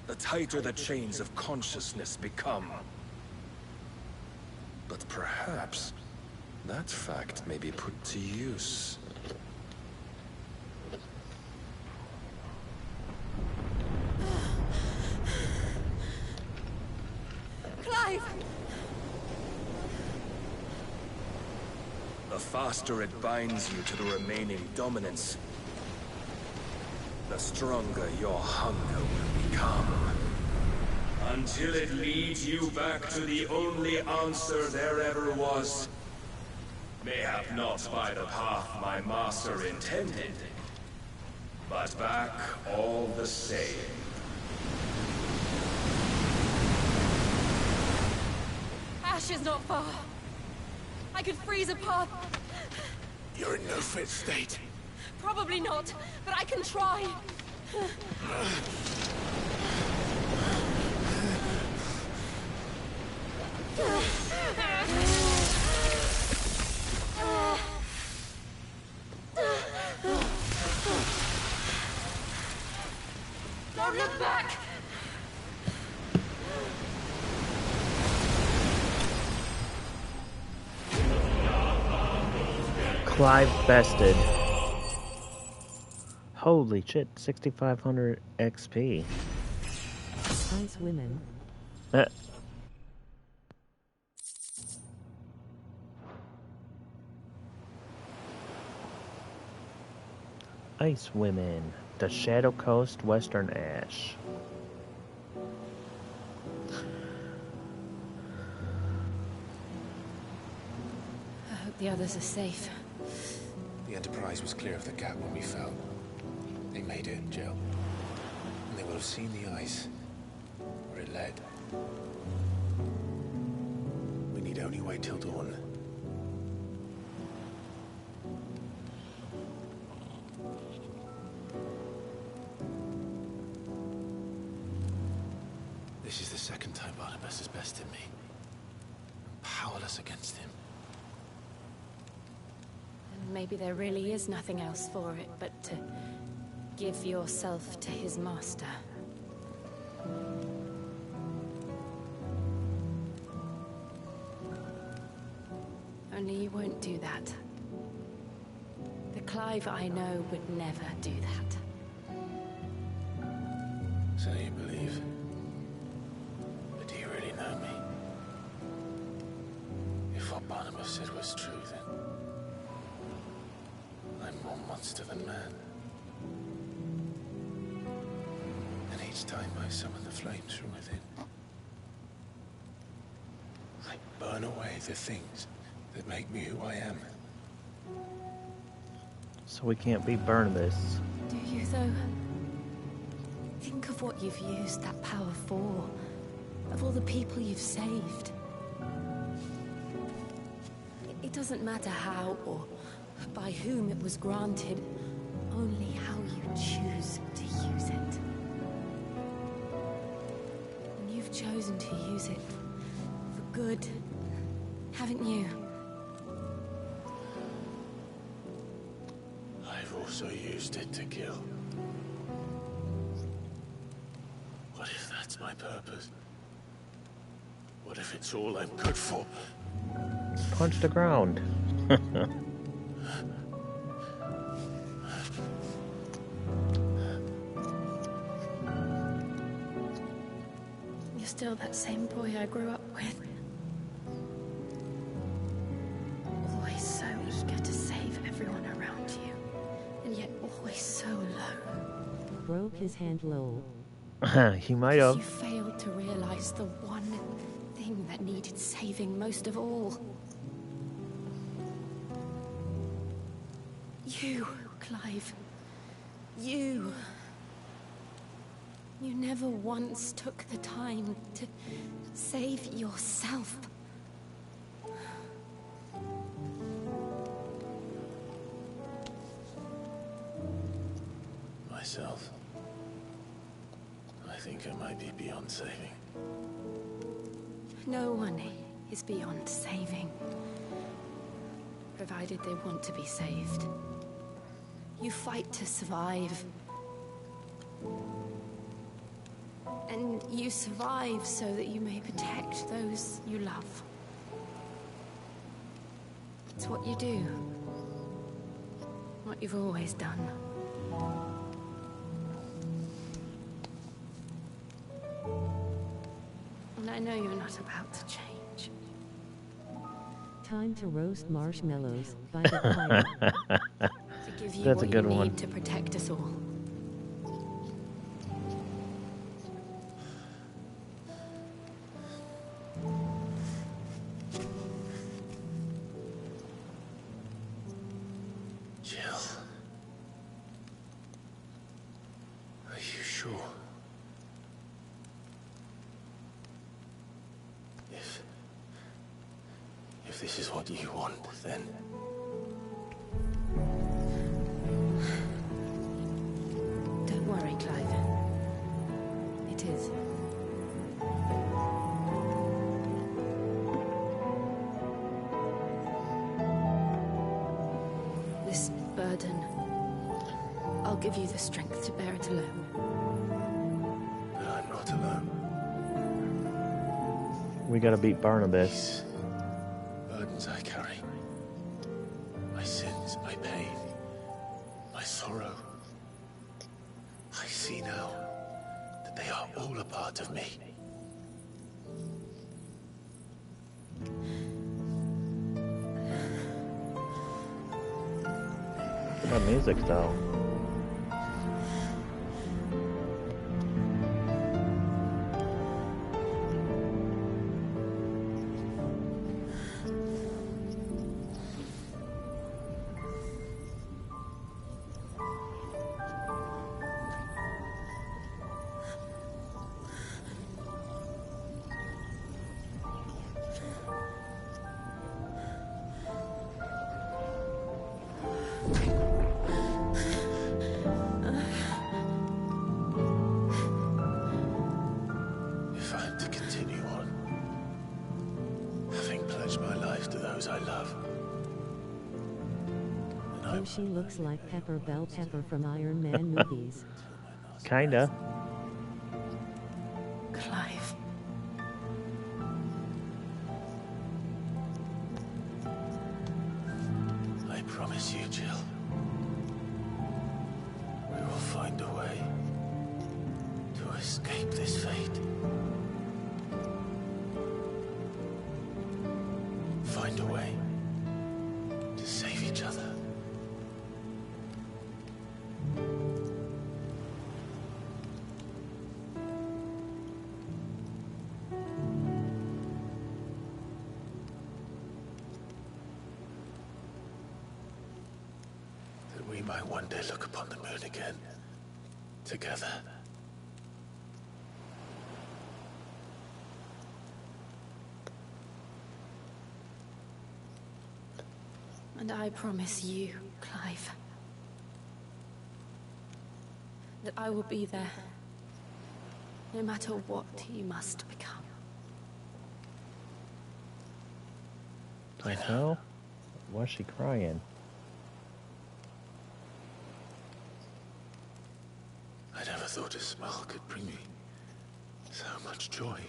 the tighter the chains of consciousness become. But perhaps that fact may be put to use. Clive! The faster it binds you to the remaining dominance, the stronger your hunger will become. Until it leads you back to the only answer there ever was. Mayhap not by the path my master intended, but back all the same. Ash is not far. I could freeze a path. You're in no fit state. Probably not, but I can try. Go! Don't look back! Clive bested. Holy shit, 6,500 XP. Ice women. Ice Women, the Shadow Coast, Western Ash. I hope the others are safe. The Enterprise was clear of the gap when we fell. They made it, Jill. And they will have seen the ice, where it led. We need only wait till dawn. This is the second time Barnabas has bested me. I'm powerless against him. And maybe there really is nothing else for it but to give yourself to his master. Only you won't do that. The Clive I know would never do that. So you believe? But do you really know me? If what Barnabas said was true, then I'm more monster than man. And each time I summon the flames from within, I burn away the things that make me who I am. So we can't beat Barnabas. Do you, though? Think of what you've used that power for. Of all the people you've saved. It doesn't matter how or by whom it was granted, only how you choose to use it. And you've chosen to use it for good, haven't you? I've also used it to kill. What if that's my purpose? What if it's all I'm good for? Punch the ground. You're still that same boy I grew up with. Always so eager to save everyone around you. And yet always so low. Broke his hand low. He might have. You failed to realize the one thing that needed saving most of all. You, Clive. You. You never once took the time to save yourself. Myself? I think I might be beyond saving. No one is beyond saving. Provided they want to be saved. You fight to survive. And you survive so that you may protect those you love. It's what you do. What you've always done. And I know you're not about to change. Time to roast marshmallows by the fire. To give you That's what a good you one. need to protect us all. Jill. Are you sure? If this is what you want, then... Don't worry, Clive. It is. This burden, I'll give you the strength to bear it alone. not alone. We gotta beat Barnabas. Burdens I carry. My sins, my pain, my sorrow. I see now that they are all a part of me. That music style. If I'm to continue on, having pledged my life to those I love, Oh, she looks like Pepper Bell Pepper from Iron Man movies. Kinda. Clive. I promise you, Jill, we will find a way to escape this fate. Find a way to save each other. That we might one day look upon the moon again, together. And I promise you, Clive, that I will be there, no matter what you must become. I know. Why is she crying? I never thought a smile could bring me so much joy.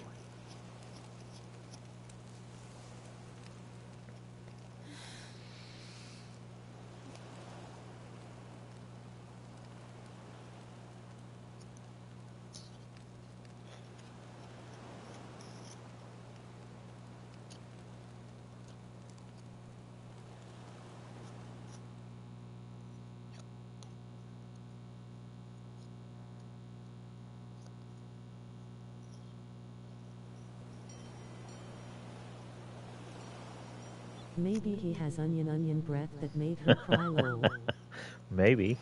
Maybe he has onion breath that made her cry lol. Maybe.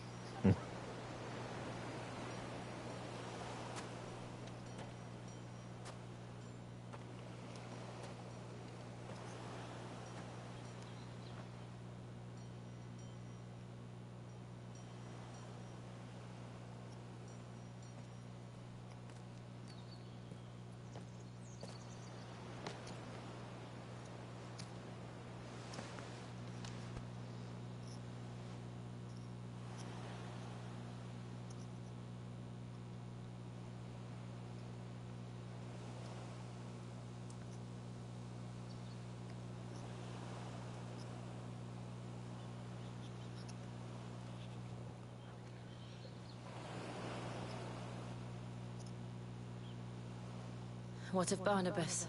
What of Barnabas?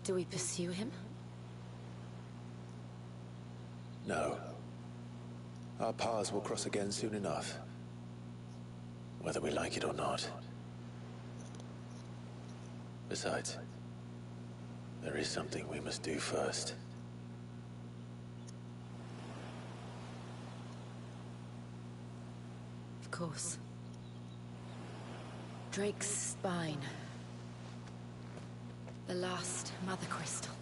Do we pursue him? No. Our paths will cross again soon enough. Whether we like it or not. Besides, there is something we must do first. Of course. Drake's spine. The last Mother Crystal.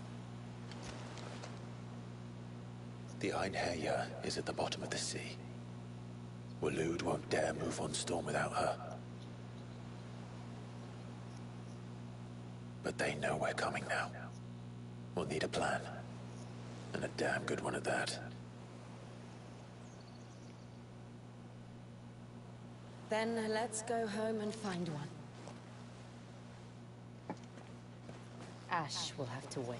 The Einherjar is at the bottom of the sea. Waloed won't dare move on Storm without her. But they know we're coming now. We'll need a plan. And a damn good one at that. Then let's go home and find one. Ash will have to wait.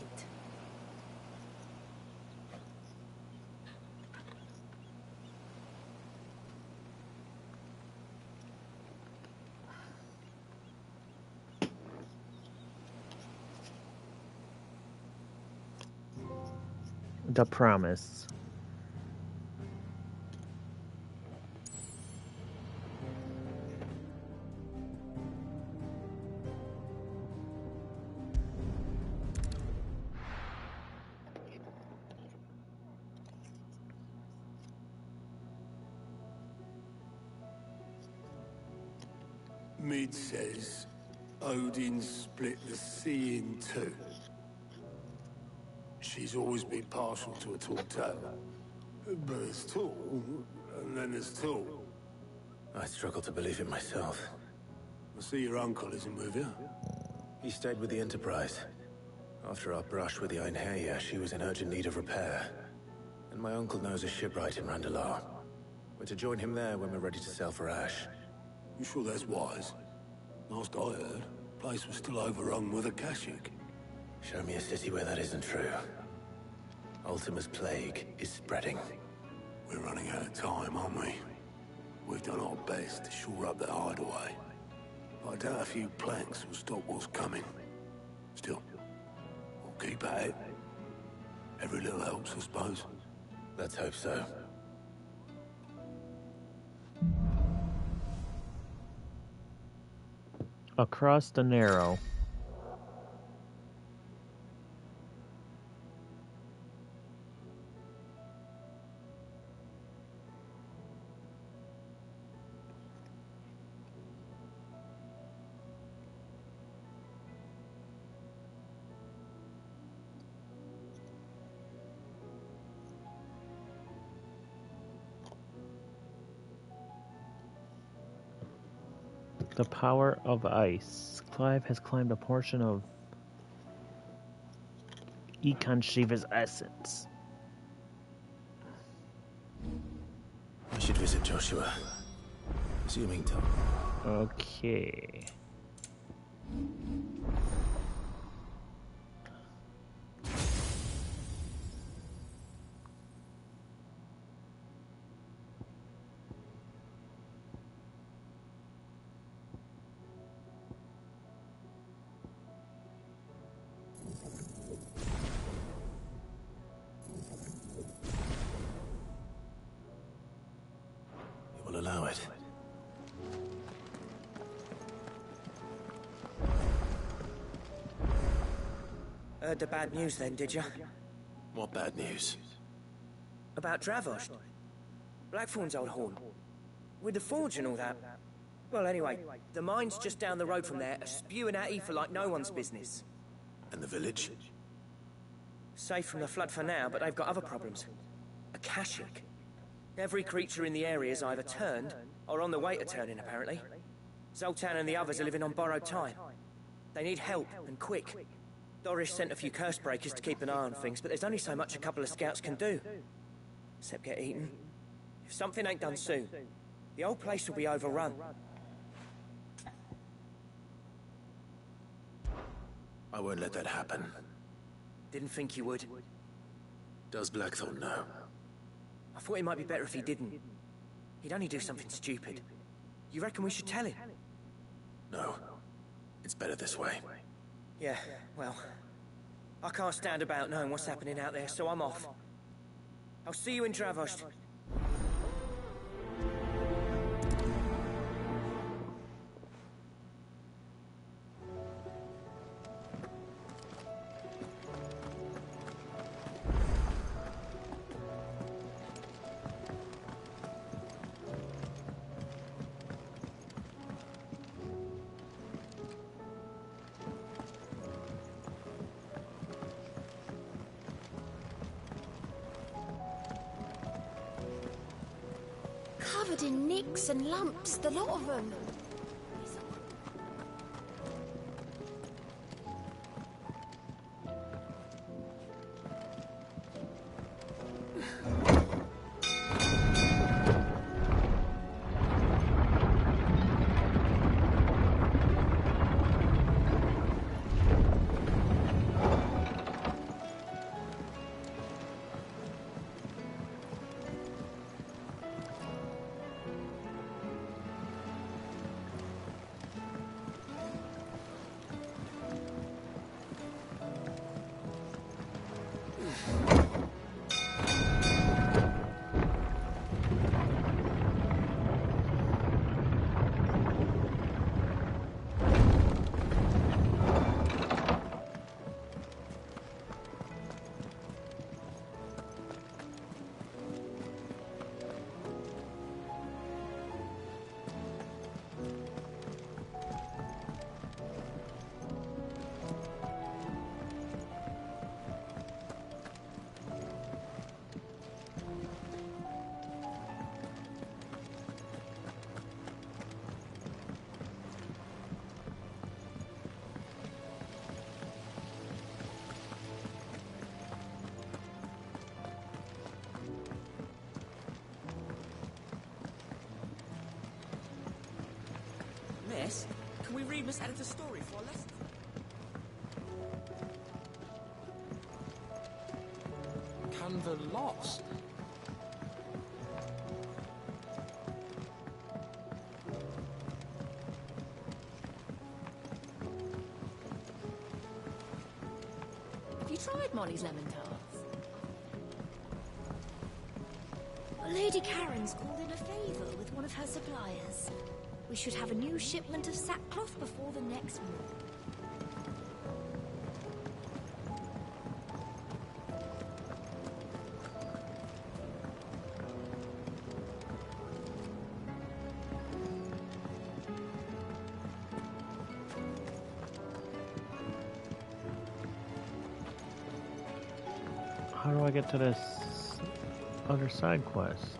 The Promise. Mid says Odin split the sea in two. She's always been partial to a tall tale. But it's tall, and then there's tall. I struggle to believe it myself. I see your uncle isn't with you. He stayed with the Enterprise. After our brush with the Einherja, she was in urgent need of repair. And my uncle knows a shipwright in Randalar. We're to join him there when we're ready to sail for Ash. You sure that's wise? Last I heard, the place was still overrun with Akashic. Show me a city where that isn't true. Ultima's plague is spreading. We're running out of time, aren't we? We've done our best to shore up that hideaway. But I doubt a few planks will stop what's coming. Still, we'll keep at it. Every little helps, I suppose. Let's hope so. Across the Narrow. The power of ice. Clive has climbed a portion of Econ Shiva's essence. We should visit Joshua. Assuming Tom. Okay. Allow it. Heard the bad news then, did you? What bad news? About Dravost. Blackthorn's old horn. With the forge and all that. Well, anyway, the mine's just down the road from there, are spewing at ether like no one's business. And the village? Safe from the flood for now, but they've got other problems. Akashic. Every creature in the area is either turned, or on the way to turning, apparently. Zoltan and the others are living on borrowed time. They need help, and quick. Doris sent a few curse breakers to keep an eye on things, but there's only so much a couple of scouts can do. Except get eaten. If something ain't done soon, the old place will be overrun. I won't let that happen. Didn't think you would. Does Blackthorn know? I thought it might be better if he didn't. He'd only do something stupid. You reckon we should tell him? No. It's better this way. Yeah, well... I can't stand about knowing what's happening out there, so I'm off. I'll see you in Dravost. Covered in nicks and lumps, the lot of them. Yes? Can we read Miss Editor's story for a lesson? Canva lost. Have you tried Molly's lemon tarts? Lady Karen's called in a favour with one of her suppliers. We should have a new shipment of sackcloth before the next war. How do I get to this other side quest?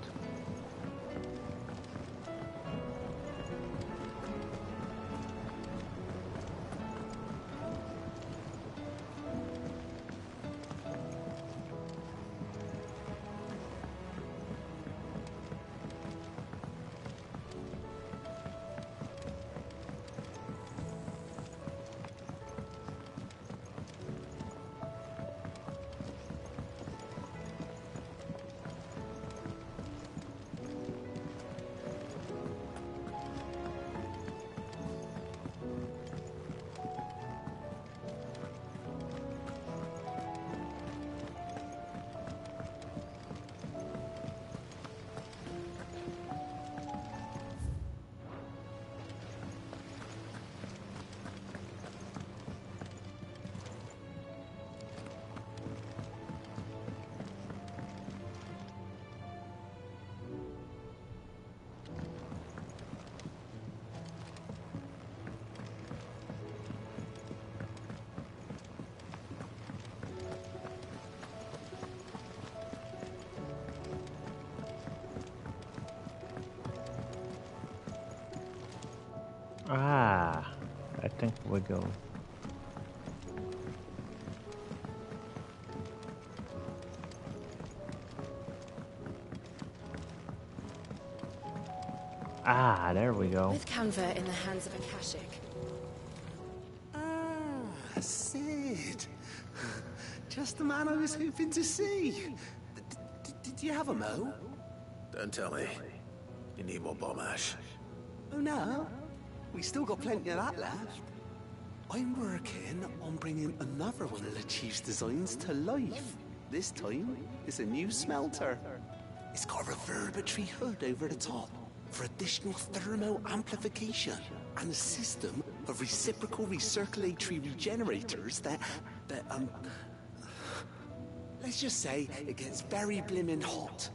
Ah, I think we go. Ah, there we go. With Canva in the hands of Akashic. Ah, Sid. Just the man I was hoping to see. Did you have a mo? Don't tell me. You need more bomb ash. Oh no, we still got plenty of that left. I'm working on bringing another one of the Chief's designs to life. This time, it's a new smelter. It's got a reverberatory hood over the top for additional thermal amplification and a system of reciprocal recirculatory regenerators that let's just say it gets very blimmin' hot.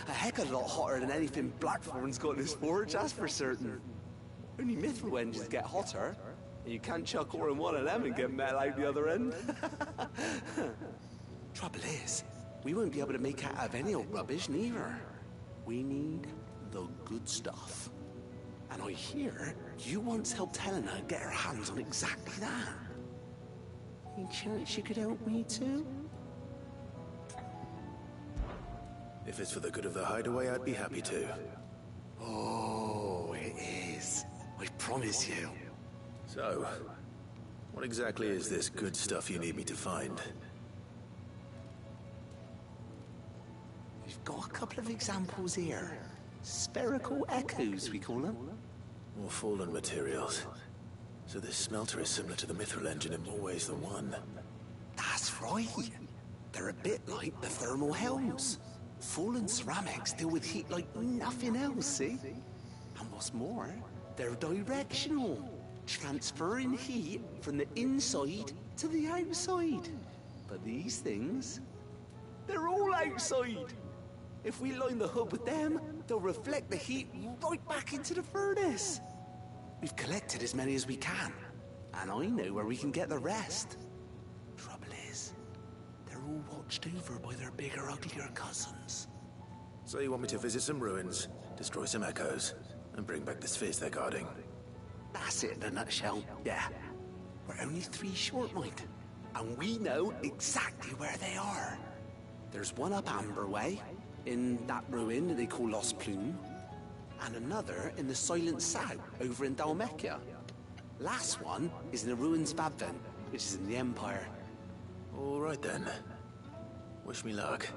A heck of a lot hotter than anything Blackthorn's got in his forge, that's for certain. Only mithril engines get hotter, and you can't chuck ore in one of them and get metal out the other end. Trouble is, we won't be able to make out of any old rubbish, neither. We need the good stuff. And I hear you once helped Helena get her hands on exactly that. Any chance you could help me too? If it's for the good of the hideaway, I'd be happy to. Oh, it is. I promise you. So, what exactly is this good stuff you need me to find? We've got a couple of examples here. Spherical echoes, we call them. More fallen materials. So this smelter is similar to the mithril engine in more ways than one. That's right. They're a bit like the thermal helms. Fallen ceramics deal with heat like nothing else, see? And what's more, they're directional, transferring heat from the inside to the outside. But these things, they're all outside. If we line the hood with them, they'll reflect the heat right back into the furnace. We've collected as many as we can, and I know where we can get the rest. Trouble is, they're all watched over by their bigger, uglier cousins. So you want me to visit some ruins, destroy some echoes, and bring back the spheres they're guarding? That's it in a nutshell, yeah. We're only 3 short, mind, and we know exactly where they are. There's one up Amber Way, in that ruin that they call Lost Plume, and another in the Silent South, over in Dalmecchia. Last one is in the ruins of Advent, which is in the Empire. All right then. Wish me luck.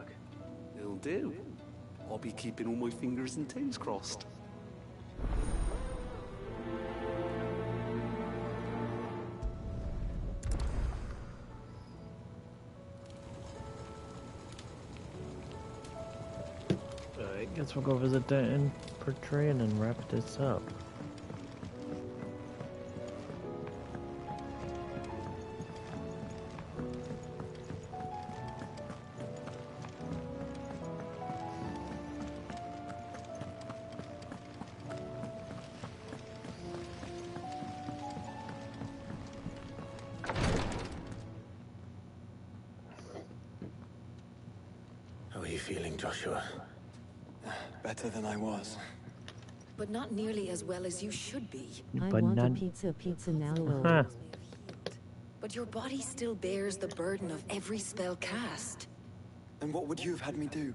It'll do. I'll be keeping all my fingers and toes crossed. I guess we'll go visit that infantry and then wrap this up. How are you feeling, Joshua? Better than I was. But not nearly as well as you should be. I want a pizza now, Lord. But your body still bears the burden of every spell cast. And what would you have had me do?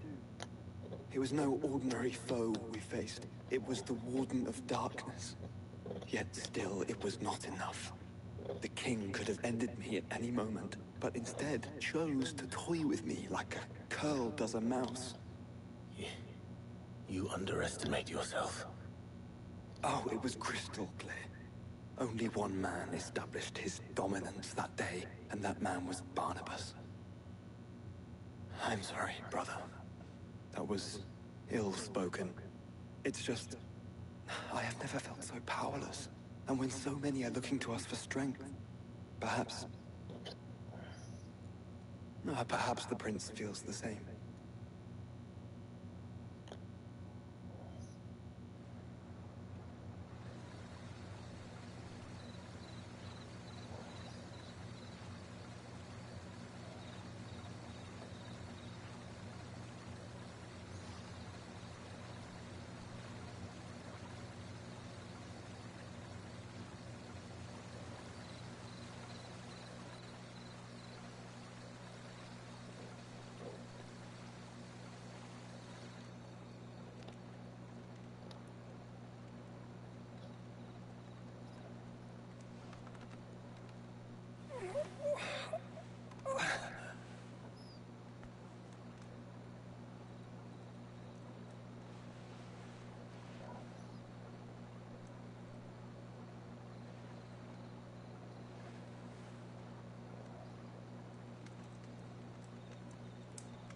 It was no ordinary foe we faced. It was the Warden of Darkness. Yet still, it was not enough. The king could have ended me at any moment, but instead chose to toy with me like a curl does a mouse. You underestimate yourself. Oh, it was crystal clear. Only one man established his dominance that day, and that man was Barnabas. I'm sorry, brother. That was ill-spoken. It's just, I have never felt so powerless. And when so many are looking to us for strength, perhaps the prince feels the same.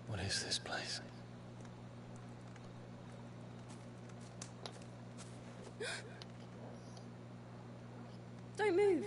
What is this place? Don't move.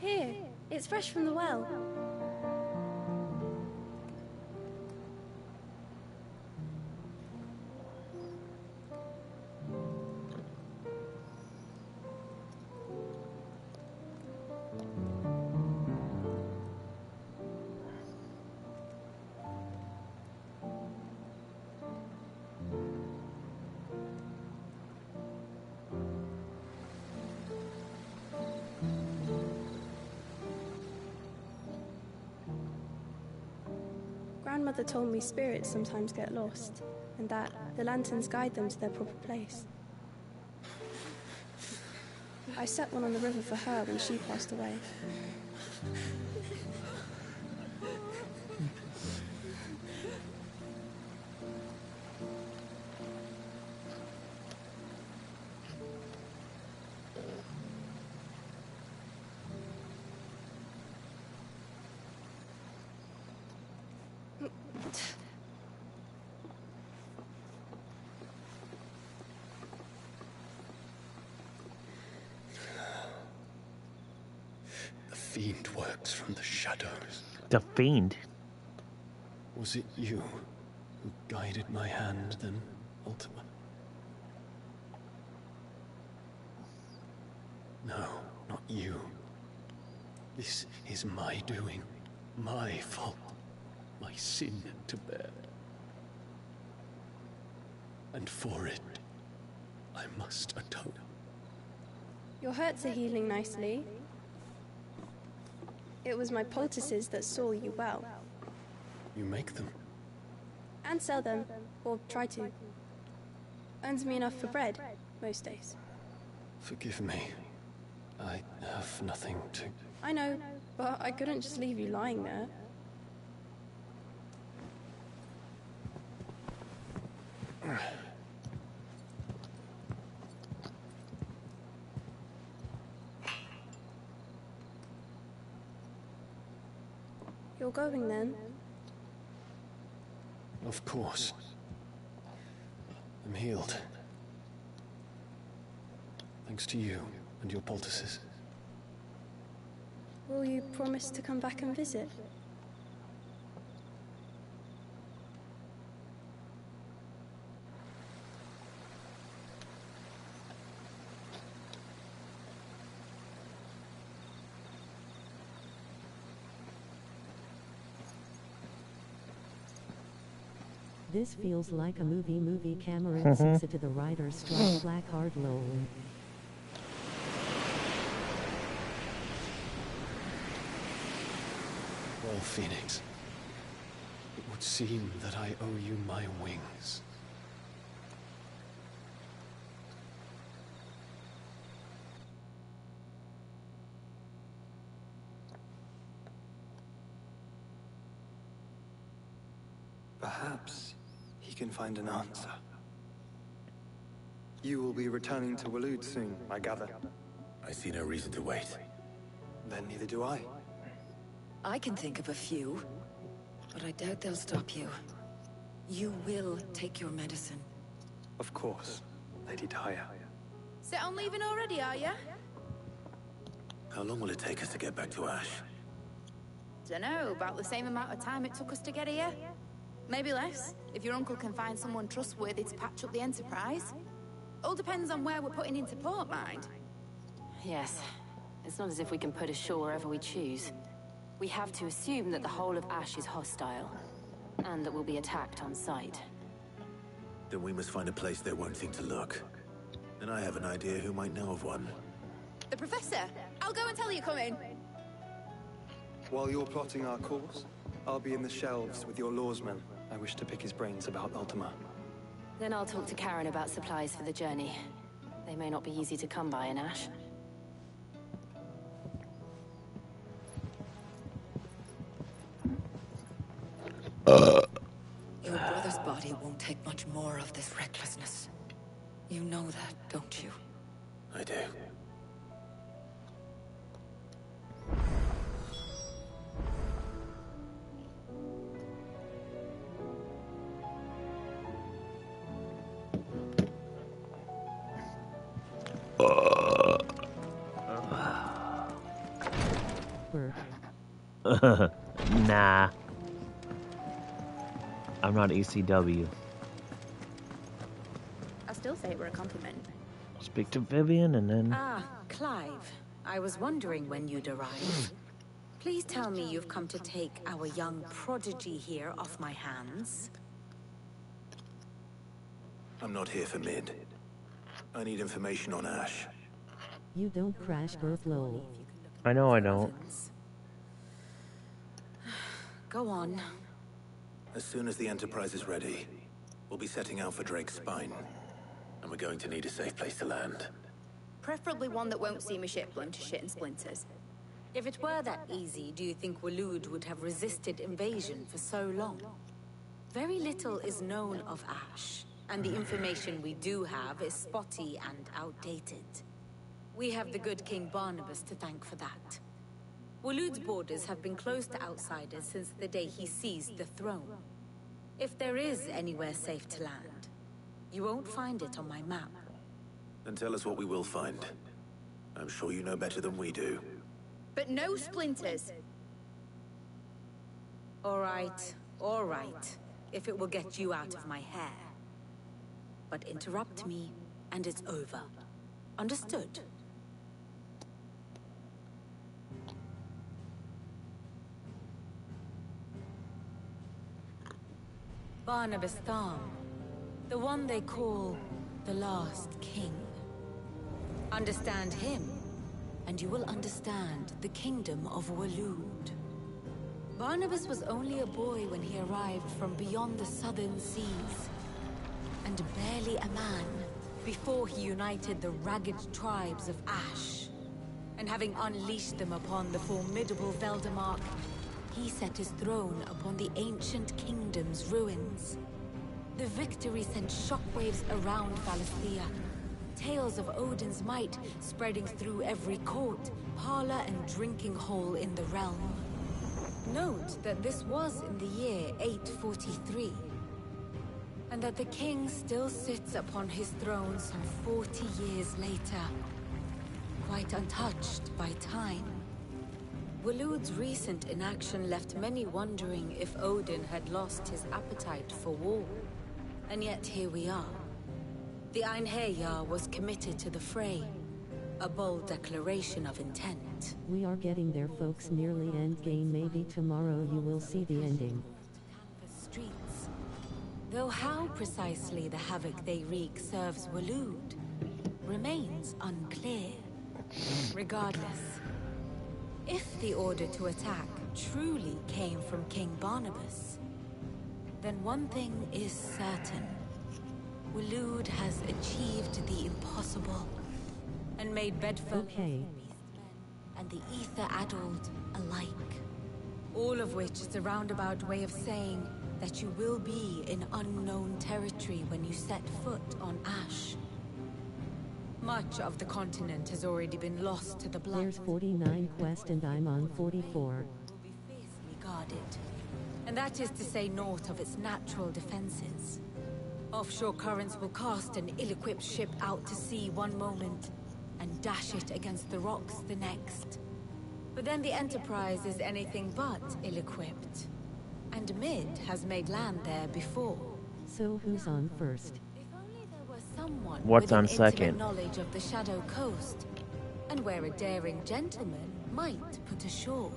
Here, it's fresh from the well. Grandmother told me spirits sometimes get lost, and that the lanterns guide them to their proper place. I set one on the river for her when she passed away. The fiend works from the shadows. The fiend? Was it you who guided my hand then, Ultima? No, not you. This is my doing, my fault, my sin to bear. And for it, I must atone. Your hurts are healing nicely. It was my poultices that saw you well. You make them? And sell them, or try to. Earns me enough for bread, most days. Forgive me. I have nothing to... I know, but I couldn't just leave you lying there. You're going then? Of course. I'm healed. Thanks to you and your poultices. Will you promise to come back and visit? This feels like a movie camera sits to the writer's strike black hard low. Well, Phoenix, it would seem that I owe you my wings. Perhaps he can find an answer. You will be returning to Waloed soon, I gather. I see no reason to wait. Then neither do I. I can think of a few, but I doubt they'll stop you. You will take your medicine. Of course, Lady Daya. Set on leaving already, are ya? How long will it take us to get back to Ash? Dunno, about the same amount of time it took us to get here. Maybe less, if your uncle can find someone trustworthy to patch up the Enterprise. All depends on where we're putting into port, mind. Yes. It's not as if we can put ashore wherever we choose. We have to assume that the whole of Ash is hostile, and that we'll be attacked on sight. Then we must find a place they won't think to look. And I have an idea who might know of one. The Professor! I'll go and tell you coming! While you're plotting our course, I'll be in the shelves with your lawsman. I wish to pick his brains about Ultima. Then I'll talk to Karen about supplies for the journey. They may not be easy to come by in Ash. Your brother's body won't take much more of this recklessness. You know that, don't you? I do. Nah. I'm not ECW. I still say it were a compliment. Speak to Vivian and then... Ah, Clive. I was wondering when you'd arrive. Please tell me you've come to take our young prodigy here off my hands. I'm not here for Mid. I need information on Ash. You don't crash birth low. I know I don't. Go on. As soon as the Enterprise is ready, we'll be setting out for Drake's Spine. And we're going to need a safe place to land. Preferably one that won't see my ship blown to shit and splinters. If it were that easy, do you think Waloed would have resisted invasion for so long? Very little is known of Ash, and the information we do have is spotty and outdated. We have the good King Barnabas to thank for that. Waloed's borders have been closed to outsiders since the day he seized the throne. If there is anywhere safe to land, you won't find it on my map. Then tell us what we will find. I'm sure you know better than we do. But no splinters. All right, if it will get you out of my hair. But interrupt me, and it's over. Understood? Barnabas Tham, the one they call the Last King. Understand him, and you will understand the kingdom of Waloed. Barnabas was only a boy when he arrived from beyond the southern seas, and barely a man before he united the ragged tribes of Ash. And having unleashed them upon the formidable Veldemark, he set his throne upon the ancient kingdom's ruins. The victory sent shockwaves around Valisthea, tales of Odin's might spreading through every court, parlor, and drinking hole in the realm. Note that this was in the year 843, and that the king still sits upon his throne some 40 years later, quite untouched by time. Waloed's recent inaction left many wondering if Odin had lost his appetite for war. And yet here we are. The Einherjar was committed to the fray, a bold declaration of intent. We are getting there, folks. Nearly endgame. Maybe tomorrow you will see the ending. Streets. Though how precisely the havoc they wreak serves Waloed remains unclear. Regardless, if the order to attack truly came from King Barnabas, then one thing is certain. Waloed has achieved the impossible and made Bedford and the Ether-addled alike. All of which is a roundabout way of saying that you will be in unknown territory when you set foot on Ash. Much of the continent has already been lost to the blood. There's 49 quest and I'm on 44. Guarded. And that is to say naught of its natural defenses. Offshore currents will cast an ill-equipped ship out to sea one moment and dash it against the rocks the next. But then the Enterprise is anything but ill-equipped. And Mid has made land there before. So who's on first? Someone What's with on an intimate second? knowledge of the Shadow Coast, and where a daring gentleman might put ashore.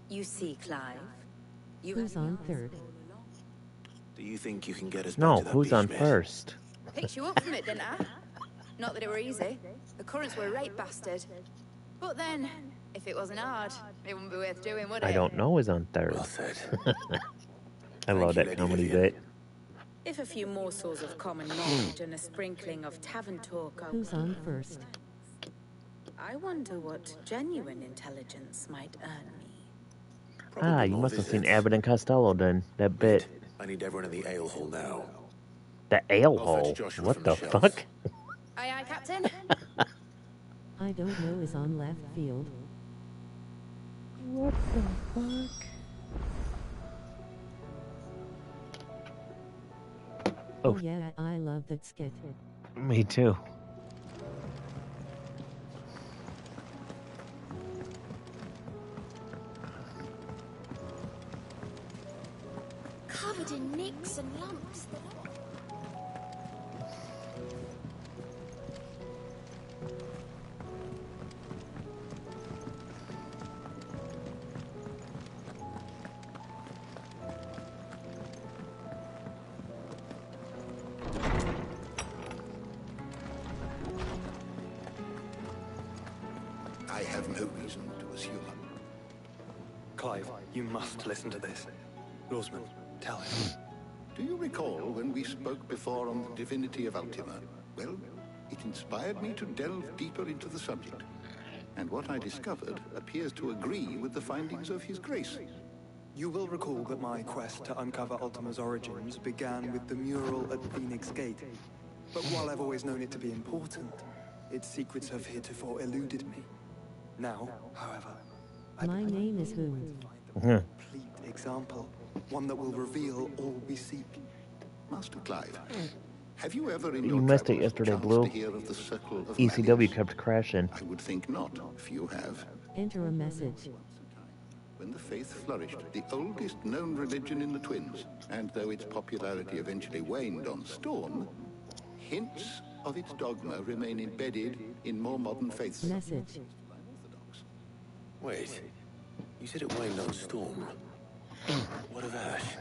You see, Clive. Who's on third? Do you think you can get us No, back to that who's on beach, first? Picked you up from it, didn't I? Not that it were easy. The currents were a right bastard. But then, if it wasn't hard, it wouldn't be worth doing, would it? I don't know who's on third. I love that comedy bit. If a few morsels of common knowledge and a sprinkling of tavern talk are... Who's on first? I wonder what genuine intelligence might earn me. Ah, you must have seen Abbott and Costello then. That bit. I need everyone in the ale hall now. The ale I'll hole? fetch Joshua What from the the shelf. fuck? Aye, aye, Captain. I don't know is on left field. What the fuck? Oh yeah, I love that skit. Me too. Covered in nicks and lumps. I have no reason to assume. Clive, you must listen to this. Roseman, tell him. Do you recall when we spoke before on the divinity of Ultima? Well, it inspired me to delve deeper into the subject. And what I discovered appears to agree with the findings of His Grace. You will recall that my quest to uncover Ultima's origins began with the mural at Phoenix Gate. But while I've always known it to be important, its secrets have heretofore eluded me. Now, however, My name is Who. complete example, one that will reveal all we seek. Master Clive, have you ever in You your missed it travels yesterday, chanced Blue. to hear of the Circle of ECW Malice? kept crashing. I would think not, if you have. Enter a message. When the faith flourished, the oldest known religion in the Twins, and though its popularity eventually waned on Storm, hints of its dogma remain embedded in more modern faiths. Message. Wait. You said it rained on Storm. What of Ash?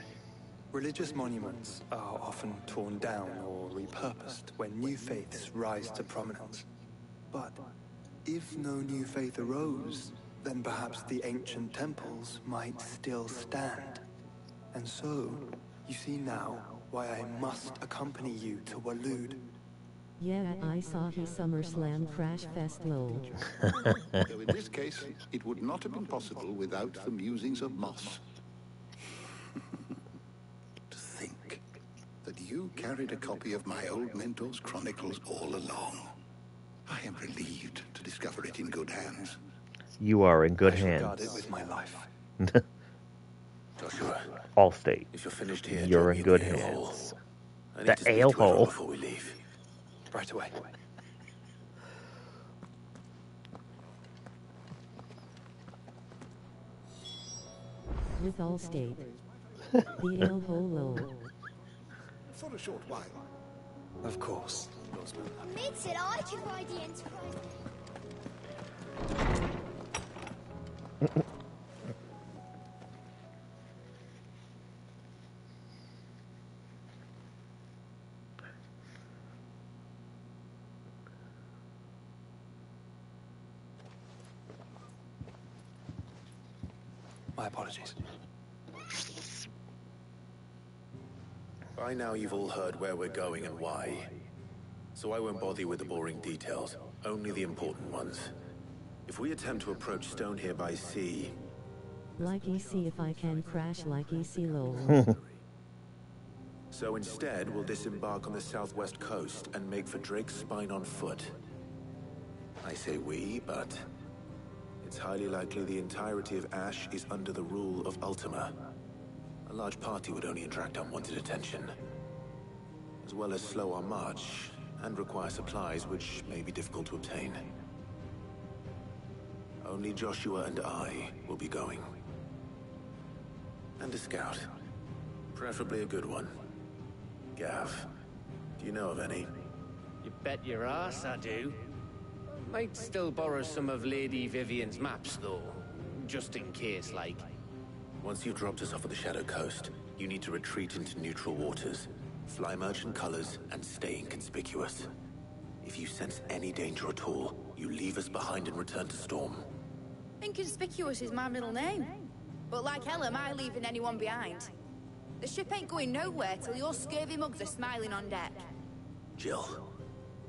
Religious monuments are often torn down or repurposed when new faiths rise to prominence. But if no new faith arose, then perhaps the ancient temples might still stand. And so, you see now why I must accompany you to Waloed. Yeah, I saw he SummerSlam Crash Fest lol. Though in this case, it would not have been possible without the musings of Moss. To think that you carried a copy of my old mentor's chronicles all along. I am relieved to discover it in good hands. You are in good I shall guard hands. it with my life. Joshua, Allstate. if you're finished here, You're join in me good at the ale hole. hands. I need The to speak ale to everyone hole. before we leave. Right away. With Allstate. The ale hole lol. For a short while. Of course. Admits it, I took the Enterprise. My apologies. By now you've all heard where we're going and why. So I won't bother you with the boring details, only the important ones. If we attempt to approach Stone here by sea... Like see if I can crash like see lol. So instead, we'll disembark on the southwest coast and make for Drake's Spine on foot. I say we, but... it's highly likely the entirety of Ash is under the rule of Ultima. A large party would only attract unwanted attention, as well as slow our march, and require supplies which may be difficult to obtain. Only Joshua and I will be going. And a scout. Preferably a good one. Gav, do you know of any? You bet your ass I do. Might still borrow some of Lady Vivian's maps, though. Just in case, like. Once you've dropped us off at the Shadow Coast, you need to retreat into neutral waters, fly merchant colors, and stay inconspicuous. If you sense any danger at all, you leave us behind and return to Storm. Inconspicuous is my middle name. But like hell am I leaving anyone behind. The ship ain't going nowhere till your scurvy mugs are smiling on deck. Jill,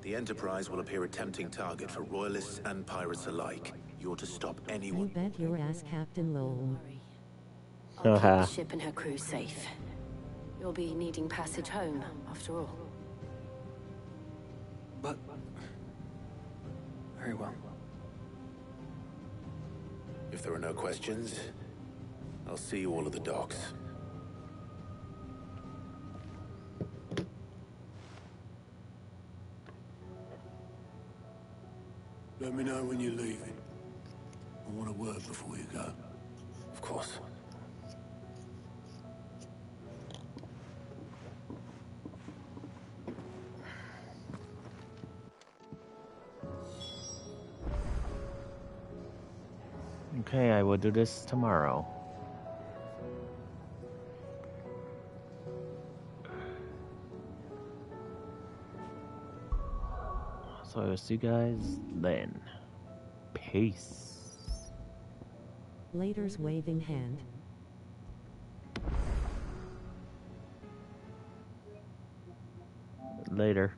the Enterprise will appear a tempting target for royalists and pirates alike. You're to stop You anyone... bet your ass, Captain lol. I'll keep the ship and her crew safe. You'll be needing passage home, after all. But... very well. If there are no questions, I'll see you all at the docks. Let me know when you're leaving. I want a word before you go. Of course. Okay, I will do this tomorrow. So I'll see you guys then. Peace. Later's waving hand. Later.